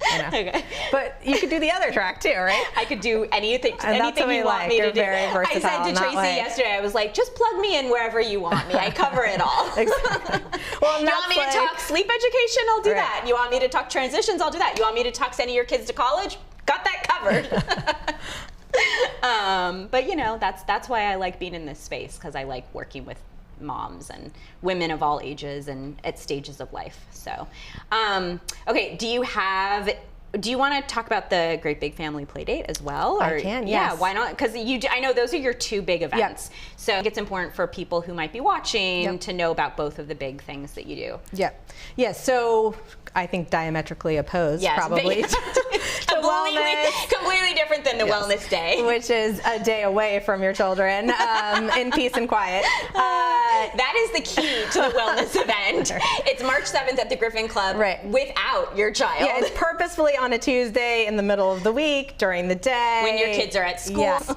Okay. But you could do the other track too, right? I could do anything you want me to do. Very versatile. I said to Tracy yesterday, I was like, just plug me in wherever you want me. I cover it all. Exactly. Well, you want me to talk sleep education? I'll do that. You want me to talk transitions? I'll do that. You want me to talk sending your kids to college? Got that covered. But you know, that's why I like being in this space, because I like working with moms and women of all ages and at stages of life. So, okay, do you want to talk about the Great Big Family Playdate as well? Or, I can, yeah, yes. why not? Because I know those are your two big events. Yep. So I think it's important for people who might be watching to know about both of the big things that you do. Yep. Yeah, so I think diametrically opposed, probably. Completely different than the Wellness Day. Which is a day away from your children in peace and quiet. That is the key to the wellness event. It's March 7th at the Griffin Club without your child. Yeah, it's purposefully on a Tuesday in the middle of the week during the day. When your kids are at school. Yes.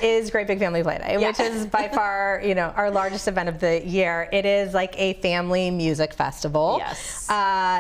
Is Great Big Family Play-Day, which is by far, our largest event of the year. It is like a family music festival. Yes.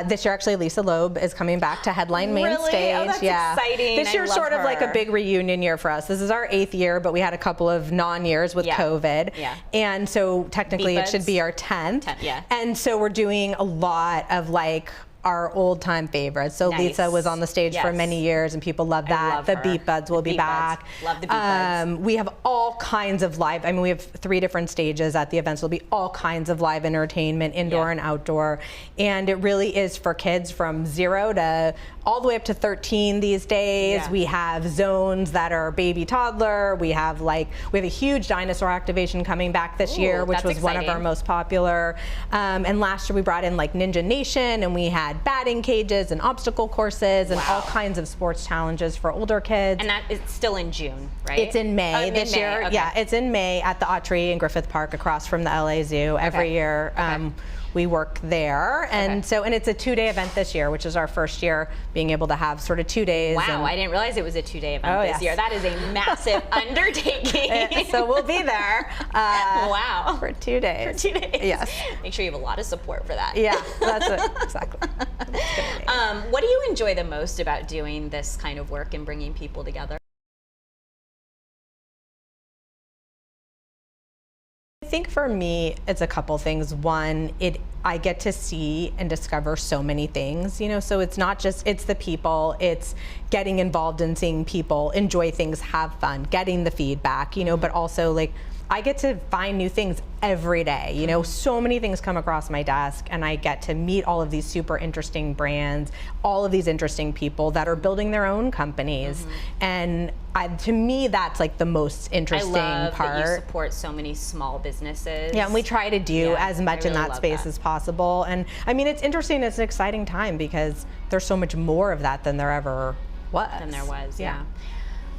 This year, actually, Lisa Loeb is coming back to headline main stage. Oh, that's exciting. This year's sort of like a big reunion year for us. This is our 8th year, but we had a couple of non-years with COVID. Yeah. And so technically it should be our 10th. Yeah. And so we're doing a lot of like our old time favorites. So Lisa was on the stage for many years and people love that. The Beat Buds will be back. Love the Beat Buds. We have all kinds of live, we have 3 different stages at the event. So there'll be all kinds of live entertainment, indoor and outdoor. And it really is for kids from 0 to all the way up to 13 these days. We have zones that are baby toddler. We have a huge dinosaur activation coming back this year, which was one of our most popular. And last year we brought in like Ninja Nation, and we had batting cages and obstacle courses and all kinds of sports challenges for older kids. And that is still in June, right? It's in May this year. Okay. Yeah, it's in May at the Autry in Griffith Park across from the LA Zoo. Every year we work there. And and it's a 2-day event this year, which is our first year being able to have sort of 2 days. Wow, I didn't realize it was a 2-day event this year. That is a massive undertaking. So we'll be there wow. for 2 days. For 2 days. Yes. Make sure you have a lot of support for that. Yeah, that's it. Exactly. What do you enjoy the most about doing this kind of work and bringing people together? I think for me, it's a couple things. One, I get to see and discover so many things, so it's not just, it's the people, it's getting involved in seeing people enjoy things, have fun, getting the feedback, but also like, I get to find new things every day. So many things come across my desk, and I get to meet all of these super interesting brands, all of these interesting people that are building their own companies. And to me, that's like the most interesting part. I love that you support so many small businesses. Yeah, and we try to do as much in that space as possible. And it's interesting, it's an exciting time because there's so much more of that than there ever was. Yeah.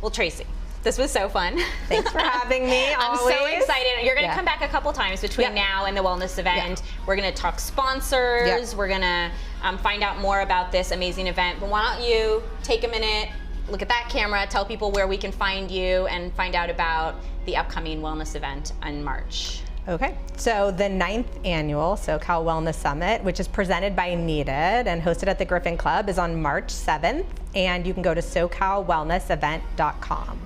Well, Tracy, this was so fun. Thanks for having me. I'm so excited. You're going to come back a couple times between now and the wellness event. We're going to talk sponsors. We're going to find out more about this amazing event. But why don't you take a minute, look at that camera, tell people where we can find you, and find out about the upcoming wellness event in March. Okay, so the 9th annual SoCal Wellness Summit, which is presented by Needed and hosted at the Griffin Club, is on March 7th, and you can go to SoCalWellnessEvent.com.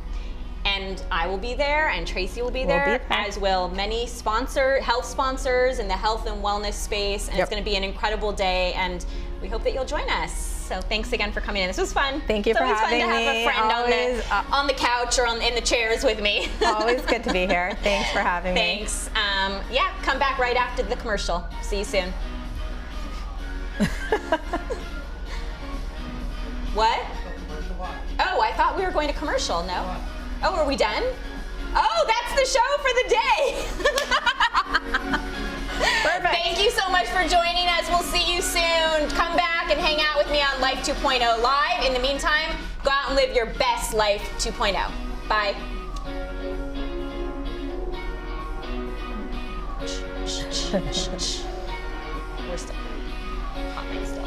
And I will be there, and Tracy will be there, as will many health sponsors in the health and wellness space. And it's going to be an incredible day, and we hope that you'll join us. So thanks again for coming in. This was fun. Thank you for having me. It's always fun to have a friend on the couch or in the chairs with me. Always good to be here. Thanks for having me. Thanks. Come back right after the commercial. See you soon. What? Oh, I thought we were going to commercial. No? Oh, are we done? Oh, that's the show for the day. Perfect. Thank you so much for joining us. We'll see you soon. Come back and hang out with me on Life 2.0 Live. In the meantime, go out and live your best Life 2.0. Bye. We're still. Hot mic still.